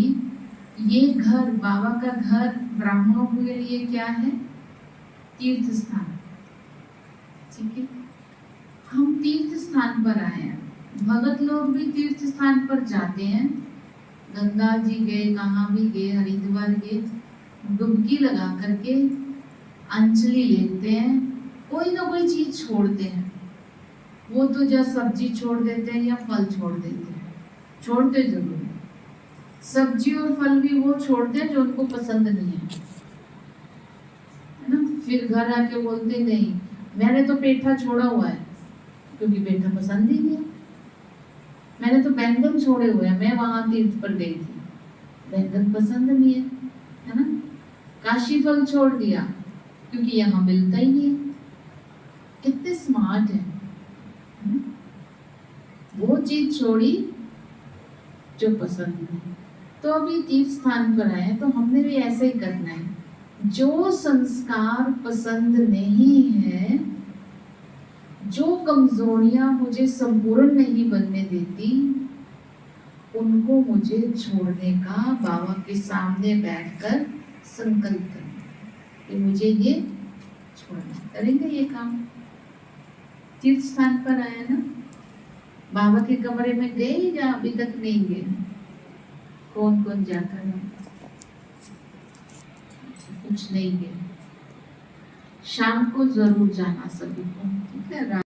ये घर, बाबा का घर, ब्राह्मणों के लिए क्या है, तीर्थ स्थान। ठीक है, हम तीर्थ स्थान पर आए हैं। भगत लोग भी तीर्थ स्थान पर जाते हैं, गंगा जी गए, कहाँ भी गए, हरिद्वार गए, डुबकी लगा करके अंजलि लेते हैं, कोई ना कोई चीज छोड़ते हैं। वो तो या सब्जी छोड़ देते हैं या फल छोड़ देते हैं, छोड़ते जरूर हैं। सब्जी और फल भी वो छोड़ते हैं जो उनको पसंद नहीं है ना। फिर घर आके बोलते नहीं, मैंने तो पेठा छोड़ा हुआ है क्योंकि पेठा पसंद ही नहीं है। मैंने तो बैंगन छोड़े हुए हैं, मैं वहां तीर्थ पर गई थी, बैंगन पसंद नहीं है ना। काशी फल छोड़ दिया क्योंकि यहाँ मिलता ही नहीं है। कितने स्मार्ट है, वो चीज छोड़ी जो पसंद नहीं। तो अभी तीर्थ स्थान पर आए तो हमने भी ऐसा ही करना है। जो संस्कार पसंद नहीं है, जो कमजोरियां मुझे संपूर्ण नहीं बनने देती, उनको मुझे छोड़ने का बाबा के सामने बैठकर संकल्प करना कि मुझे ये छोड़ना। करेंगे ये काम। तीर्थ स्थान पर आए ना, बाबा के कमरे में गए या अभी तक नहीं गए? कौन कौन जाकर है? कुछ नहीं गए। शाम को जरूर जाना सभी को, ठीक है।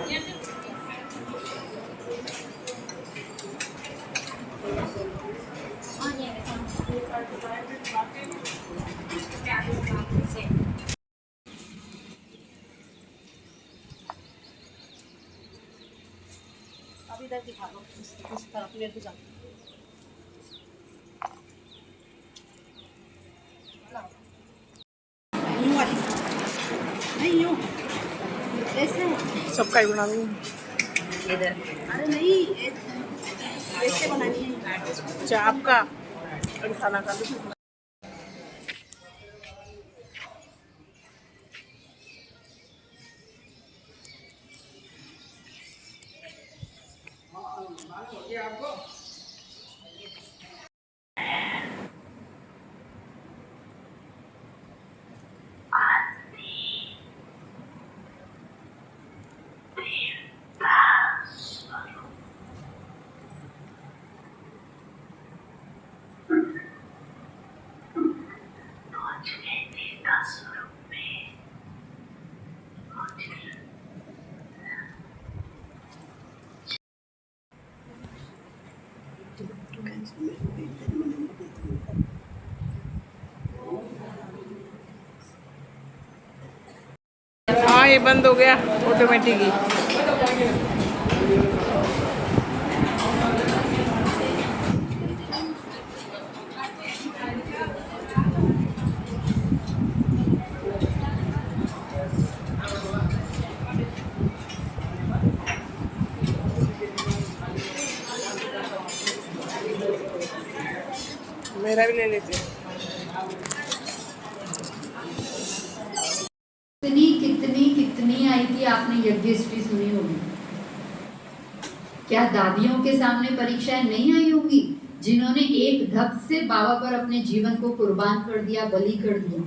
अब इधर दिखा दो, इस तरफ ले जाओ। यूं वाली नहीं, यूं ऐसे सबका ही बना दूँगी। इधर, अरे नहीं ऐसे बनानी है। अच्छा आपका खाना खा लो। हाँ ये बंद हो गया ऑटोमेटिक ही। मेरा भी ले लेते हैं। कितनी कितनी कितनी आई थी, आपने यज्ञश्री सुनी होगी। क्या दादियों के सामने परीक्षाएं नहीं आई होगी, जिन्होंने एक धक से बाबा पर अपने जीवन को कुर्बान कर दिया, बलि कर दिया।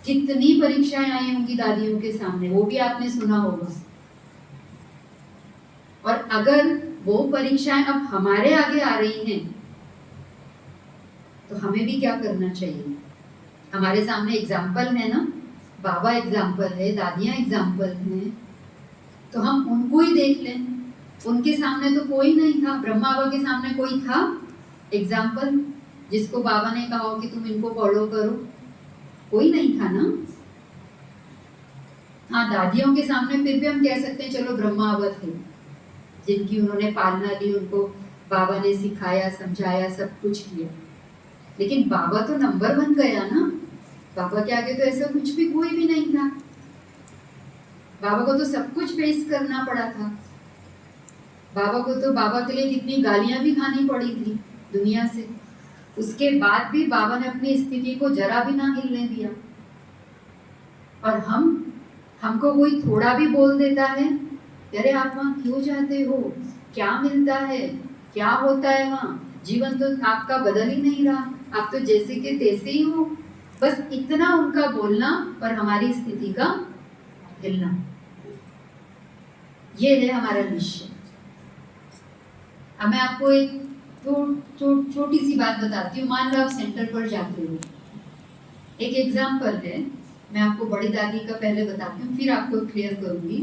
कितनी परीक्षाएं आई होंगी दादियों के सामने, वो भी आपने सुना होगा। और अगर वो परीक्षाएं अब हमारे आगे आ रही हैं, तो हमें भी क्या करना चाहिए। हमारे सामने एग्जाम्पल है ना, बाबा एग्जाम्पल है, दादियाँ एग्जाम्पल हैं, तो हम उनको ही देख लें। उनके सामने तो कोई नहीं था, ब्रह्मा बाबा के सामने कोई था एग्जाम्पल जिसको बाबा ने कहा कि तुम इनको फॉलो करो? कोई नहीं था ना। हाँ, दादियों के सामने फिर भी हम कह सकते हैं चलो ब्रह्मा बाबा थे, जिनकी उन्होंने पालना दी, उनको बाबा ने सिखाया, समझाया, सब कुछ किया। लेकिन बाबा तो नंबर 1 गया ना, बाबा के आगे तो ऐसा कुछ भी कोई भी नहीं था। बाबा को तो सब कुछ फेस करना पड़ा था। बाबा को तो बाबा के लिए कितनी गालियां भी खानी पड़ी थी दुनिया से। उसके बाद भी बाबा ने अपनी स्थिति को जरा भी ना हिलने दिया। और हमको कोई थोड़ा भी बोल देता है, अरे आप वहाँ क्यों जाते हो, क्या मिलता है, क्या होता है वहाँ, जीवन तो आपका बदल ही नहीं रहा, आप तो जैसे के तैसे ही हो। बस इतना उनका बोलना और हमारी स्थिति का हिलना, ये है हमारा निश्चय। अब मैं आपको एक छोटी सी बात बताती हूँ। मान लो आप सेंटर पर जाते हो, एक एग्जाम्पल है, मैं आपको बड़ी दादी का पहले बताती हूँ, फिर आपको क्लियर करूंगी।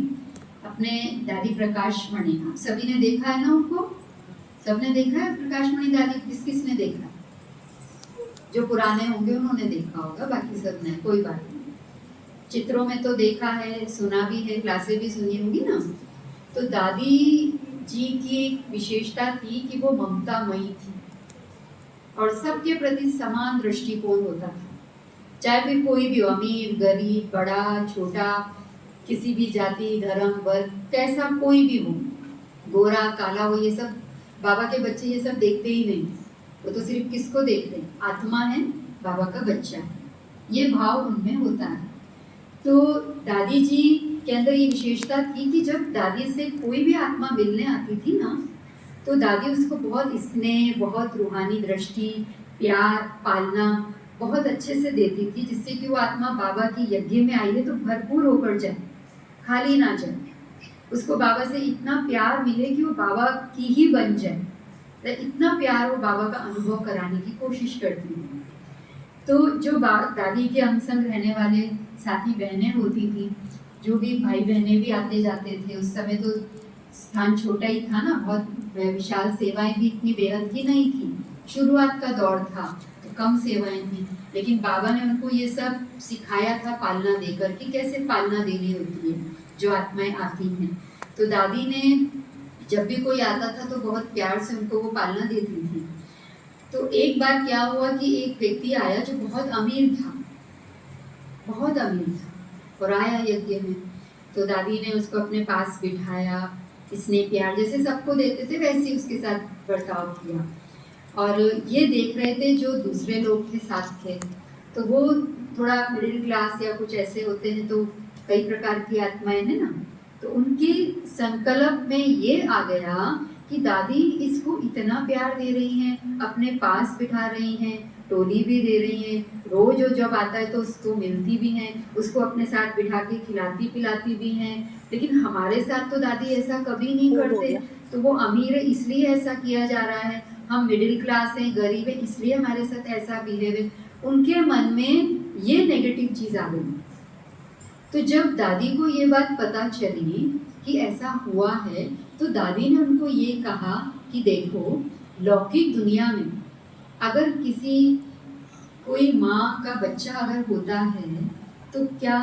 अपने दादी प्रकाश मणि, आप सभी ने देखा है ना उनको, सबने देखा है प्रकाश मणि दादी? किसने देखा? जो पुराने होंगे उन्होंने देखा होगा, बाकी सब ने, कोई बात नहीं। चित्रों में तो देखा है, सुना भी है, क्लासें भी सुनी होंगी ना। तो दादी जी की एक विशेषता थी कि वो ममतामयी थी और सबके प्रति समान दृष्टिकोण होता था। चाहे फिर कोई भी हो, अमीर गरीब, बड़ा छोटा, किसी भी जाति धर्म वर्ग, कैसा कोई भी हो, गोरा काला हो, ये सब बाबा के बच्चे ये सब देखते ही नहीं। वो तो सिर्फ किसको देखते हैं? आत्मा है, बाबा का बच्चा है, ये भाव उनमें होता है। तो दादी जी के अंदर ये विशेषता थी कि जब दादी से कोई भी आत्मा मिलने आती थी ना, तो दादी उसको बहुत स्नेह, बहुत रूहानी दृष्टि, प्यार, पालना बहुत अच्छे से देती थी, जिससे कि वो आत्मा बाबा की यज्ञ में आई है तो भरपूर होकर जाए, खाली ना जाए। उसको बाबा से इतना प्यार मिले कि वो बाबा की ही बन जाए, तो इतना प्यार वो बाबा का अनुभव कराने की कोशिश करती है। तो जो दादी के अंग संग रहने वाले साथी बहनें होती थी, जो भी भाई बहने भी आते जाते थे, उस समय तो स्थान छोटा ही था ना, बहुत विशाल सेवाएं भी इतनी बेहद की नहीं थी, शुरुआत का दौर था तो कम सेवाएं थी, लेकिन बाबा ने उनको ये सब सिखाया था पालना देकर कि कैसे पालना देनी होती है जो आत्माएं आती हैं। तो दादी ने जब भी कोई आता था तो बहुत प्यार से उनको वो पालना देती थी। तो एक बार क्या हुआ कि एक व्यक्ति आया जो बहुत अमीर था, बहुत अमीर था, और आया यज्ञ में। तो दादी ने उसको अपने पास बिठाया, इसने प्यार जैसे सबको देते थे वैसे ही उसके साथ बर्ताव किया। और ये देख रहे थे जो दूसरे लोग थे साथ थे, तो वो थोड़ा मिडिल क्लास या कुछ ऐसे होते हैं, तो कई प्रकार की आत्माएं हैं ना, तो उनके संकल्प में ये आ गया कि दादी इसको इतना प्यार दे रही हैं, अपने पास बिठा रही हैं, टोली भी दे रही हैं, रोज वो जब आता है तो उसको मिलती भी हैं, उसको अपने साथ बिठा के खिलाती पिलाती भी हैं, लेकिन हमारे साथ तो दादी ऐसा कभी नहीं करते। तो वो अमीर है इसलिए ऐसा किया जा रहा है, हम मिडिल क्लास हैं, गरीब हैं, इसलिए हमारे साथ ऐसा बिहेव है। उनके मन में ये नेगेटिव चीज आ गई। तो जब दादी को ये बात पता चली कि ऐसा हुआ है, तो दादी ने उनको ये कहा कि देखो, लौकिक दुनिया में अगर किसी कोई माँ का बच्चा अगर होता है तो क्या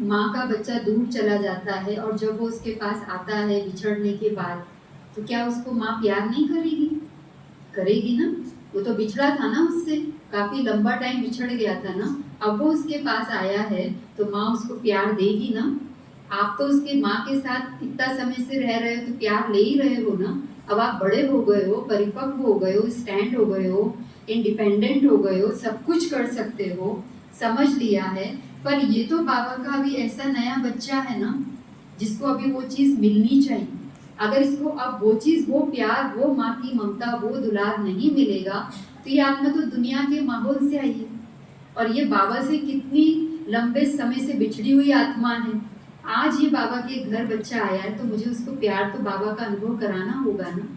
माँ का बच्चा दूर चला जाता है और जब वो उसके पास आता है बिछड़ने के बाद, तो क्या उसको माँ प्यार नहीं करेगी? करेगी ना। वो तो बिछड़ा था ना उससे, काफी लंबा टाइम बिछड़ गया था ना, अब वो उसके पास आया है तो माँ उसको प्यार देगी ना। आप तो उसके माँ के साथ इतना समय से रह रहे हो तो प्यार ले ही रहे हो ना। अब आप बड़े हो गए हो, परिपक्व हो गए हो, स्टैंड हो गए हो, इंडिपेंडेंट हो गए हो, सब कुछ कर सकते हो, समझ लिया है। पर ये तो बाबा का अभी ऐसा नया बच्चा है ना जिसको अभी वो चीज़ मिलनी चाहिए। अगर इसको अब वो चीज़, वो प्यार, वो माँ की ममता, वो दुलार नहीं मिलेगा तो ये आत्मा तो दुनिया के माहौल से आई है और ये बाबा से कितनी लंबे समय से बिछड़ी हुई आत्मा है। आज ये बाबा के घर बच्चा आया है तो मुझे उसको प्यार तो बाबा का अनुभव कराना होगा ना।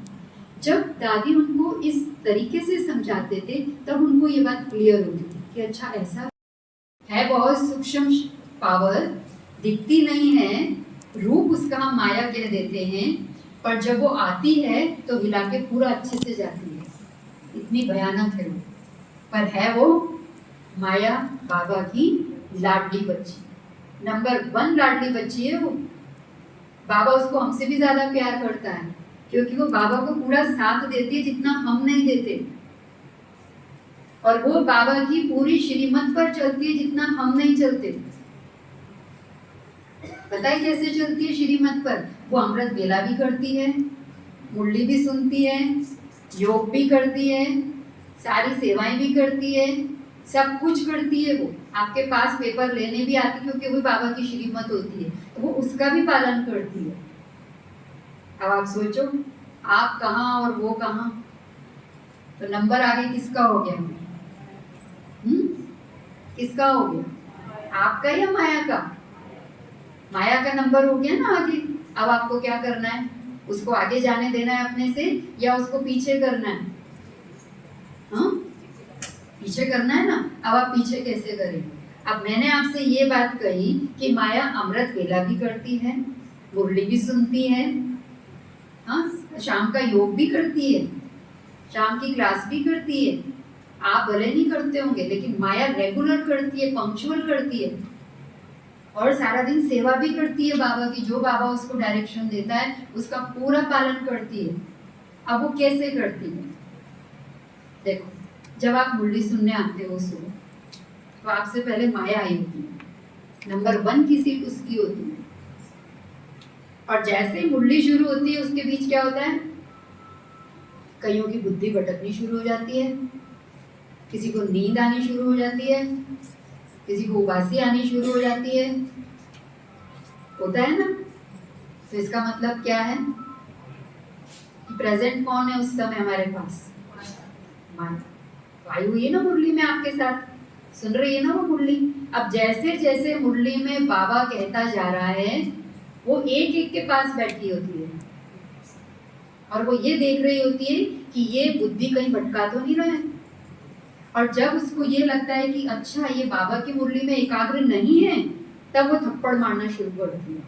जब दादी उनको इस तरीके से समझाते थे तब उनको ये बात क्लियर होती थी कि अच्छा ऐसा है। बहुत सूक्ष्म पावर, दिखती नहीं है, रूप उसका हम माया कह देते हैं, पर जब वो आती है तो हिला के पूरा अच्छे से जाती है, इतनी भयानक है वो। पर है वो माया बाबा की लाडली बच्ची, नंबर 1 लाडली बच्ची है वो। बाबा उसको हमसे भी ज्यादा प्यार करता है क्योंकि वो बाबा को पूरा साथ देती है जितना हम नहीं देते, और वो बाबा की पूरी श्रीमत पर चलती है जितना हम नहीं चलते। पता है कैसे चलती है श्रीमत पर? वो अमृत बेला भी करती है, मुरली भी सुनती है, योग भी करती है, सारी सेवाएं भी करती है, सब कुछ करती है। वो आपके पास पेपर लेने भी आती है क्योंकि वो बाबा की श्रीमत होती है, तो वो उसका भी पालन करती है। अब आप सोचो, आप कहाँ और वो कहाँ, तो नंबर आगे किसका हो गया? किसका हो गया? आपका या माया का? माया का नंबर हो गया ना आगे। अब आपको क्या करना है? उसको आगे जाने देना है अपने से या उसको पीछे करना है? हाँ, पीछे करना है ना। अब आप पीछे कैसे करेंगे? अब मैंने आपसे ये बात कही कि माया अमृत वेला भी करती है, मुरली भी सुनती है, हाँ, शाम का योग भी करती है, शाम की क्लास भी करती है। आप भले नहीं करते होंगे लेकिन माया रेगुलर करती है, पंक्चुअल करती है, और सारा दिन सेवा भी करती है बाबा की। जो बाबा उसको डायरेक्शन देता है उसका पूरा पालन करती है। अब वो कैसे करती है? देखो, जब आप मुरली सुनने आते हो सुबह, तो आपसे पहले माया आई होती है, नंबर 1 की सीट उसकी होती है, और जैसे ही मुरली शुरू होती है उसके बीच क्या होता है? कईयों की बुद्धि भटकनी शुरू हो जाती है, किसी को नींद आनी शुरू हो जाती है, किसी को उबासी आनी शुरू हो जाती है, होता है ना। तो इसका मतलब क्या है कि प्रेजेंट कौन है उस समय हमारे पास? माया। तो आई हुई है ना मुरली में, आपके साथ सुन रही है ना वो मुरली। अब जैसे जैसे मुरली में बाबा कहता जा रहा है, वो एक एक के पास बैठी होती है और वो ये देख रही होती है कि ये बुद्धि कहीं भटका तो नहीं रहा है। और जब उसको ये लगता है कि अच्छा ये बाबा की मुरली में एकाग्र नहीं है, तब वो थप्पड़ मारना शुरू करती है,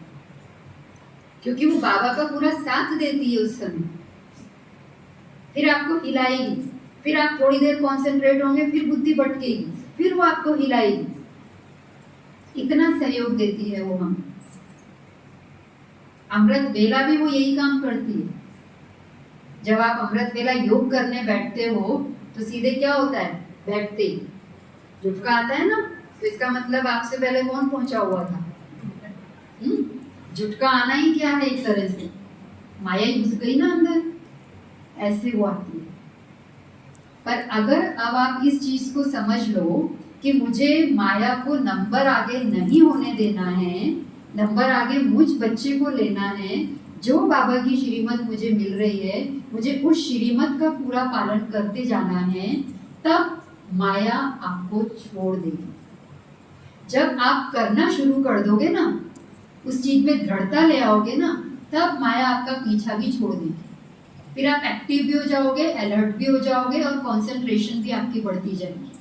क्योंकि वो बाबा का पूरा साथ देती है उस समय। फिर आपको हिलाएगी, फिर आप थोड़ी देर कॉन्सेंट्रेट होंगे, फिर बुद्धि भटकेगी, फिर वो आपको हिलाएगी। इतना सहयोग देती है वो हमें। अमृत वेला भी वो यही काम करती है। जब आप अमृत वेला योग करने बैठते हो तो सीधे क्या होता है, बैठते ही झुटका आता है ना, तो इसका मतलब आपसे पहले कौन पहुंचा हुआ था? झुटका आना ही क्या है, एक तरह से माया ही घुस गई ना अंदर, ऐसे वो आती है। पर अगर अब आप इस चीज को समझ लो कि मुझे माया को नंबर आगे नहीं होने देना है, नंबर आगे मुझ बच्चे को लेना है, जो बाबा की श्रीमत मुझे मिल रही है, मुझे उस श्रीमत का पूरा पालन करते जाना है, तब माया आपको छोड़ देगी। जब आप करना शुरू कर दोगे ना, उस चीज में दृढ़ता ले आओगे ना, तब माया आपका पीछा भी छोड़ देगी। फिर आप एक्टिव भी हो जाओगे, अलर्ट भी हो जाओगे, और कंसंट्रेशन भी आपकी बढ़ती जाएगी।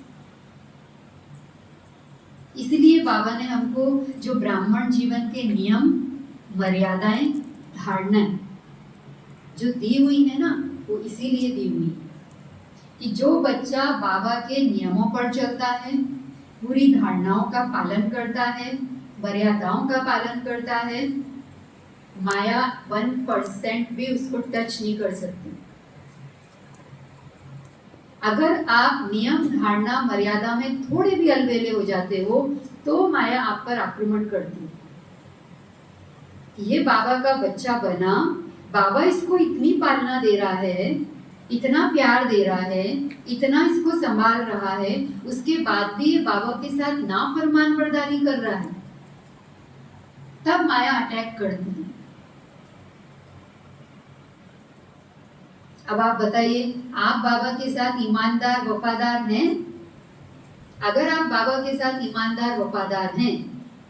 इसलिए बाबा ने हमको जो ब्राह्मण जीवन के नियम, मर्यादाएं, धारणाएं जो दी हुई है ना, वो इसीलिए दी हुई है कि जो बच्चा बाबा के नियमों पर चलता है, पूरी धारणाओं का पालन करता है, मर्यादाओं का पालन करता है, माया 1% भी उसको टच नहीं कर सकती। अगर आप नियम, धारणा, मर्यादा में थोड़े भी अलबेले हो जाते हो तो माया आप पर आक्रमण करती है। ये बाबा का बच्चा बना, बाबा इसको इतनी पालना दे रहा है, इतना प्यार दे रहा है, इतना इसको संभाल रहा है, उसके बाद भी ये बाबा के साथ नाफरमान बर्दारी कर रहा है, तब माया अटैक करती है। अब आप बताइए, आप बाबा के साथ ईमानदार, वफादार हैं? अगर आप बाबा के साथ ईमानदार, वफादार हैं,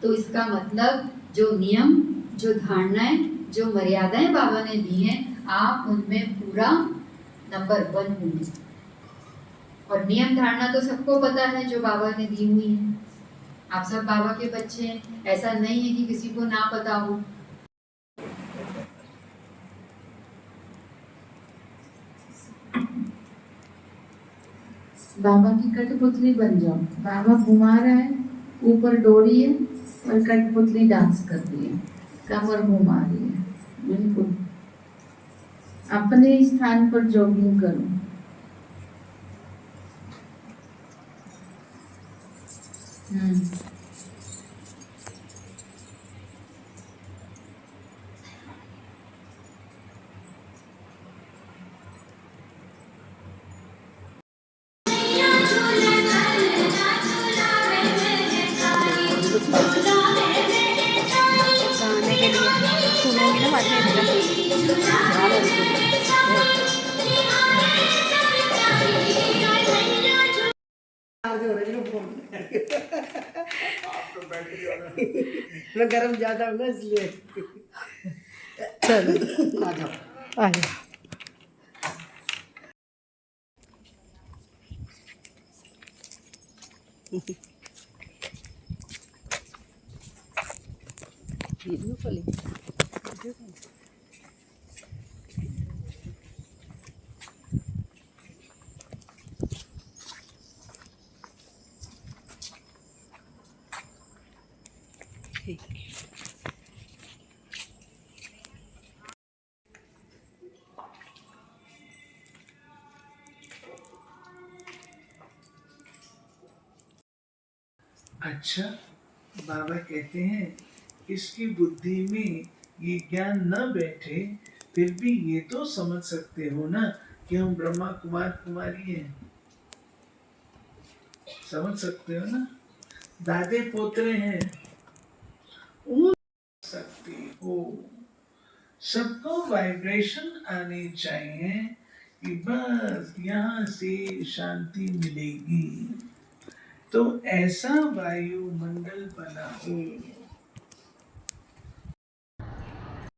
तो इसका मतलब जो नियम, जो धारणाएं, जो मर्यादाएं बाबा ने दी हैं, आप उनमें पूरा नंबर 1 होंगे। और नियम, धारणा तो सबको पता है जो बाबा ने दी हुई है। आप सब बाबा के बच्चे हैं, ऐसा नहीं है कि किसी को ना पता हो। बाबा की कठपुतली बन जाओ। बाबा घुमा रहा है, ऊपर डोरी है और कठपुतली डांस कर रही है, कमर घुमा रही है। बिल्कुल अपने स्थान पर जॉगिंग करो। गाने के लिए सुनोगी ना बाद में। मैं गरम ज्यादा हूँ ना, इसलिए। चलो आ जाओ। आ जाओ। अच्छा, बाबा कहते हैं इसकी बुद्धि में ये ज्ञान न बैठे, फिर भी ये तो समझ सकते हो ना कि हम ब्रह्मा कुमार कुमारी हैं। समझ सकते हो ना, दादे पोतरे हैं, वो सकते हो। सबको वाइब्रेशन आनी चाहिए कि बस यहाँ से शांति मिलेगी। तो ऐसा वायुमंडल बनाओ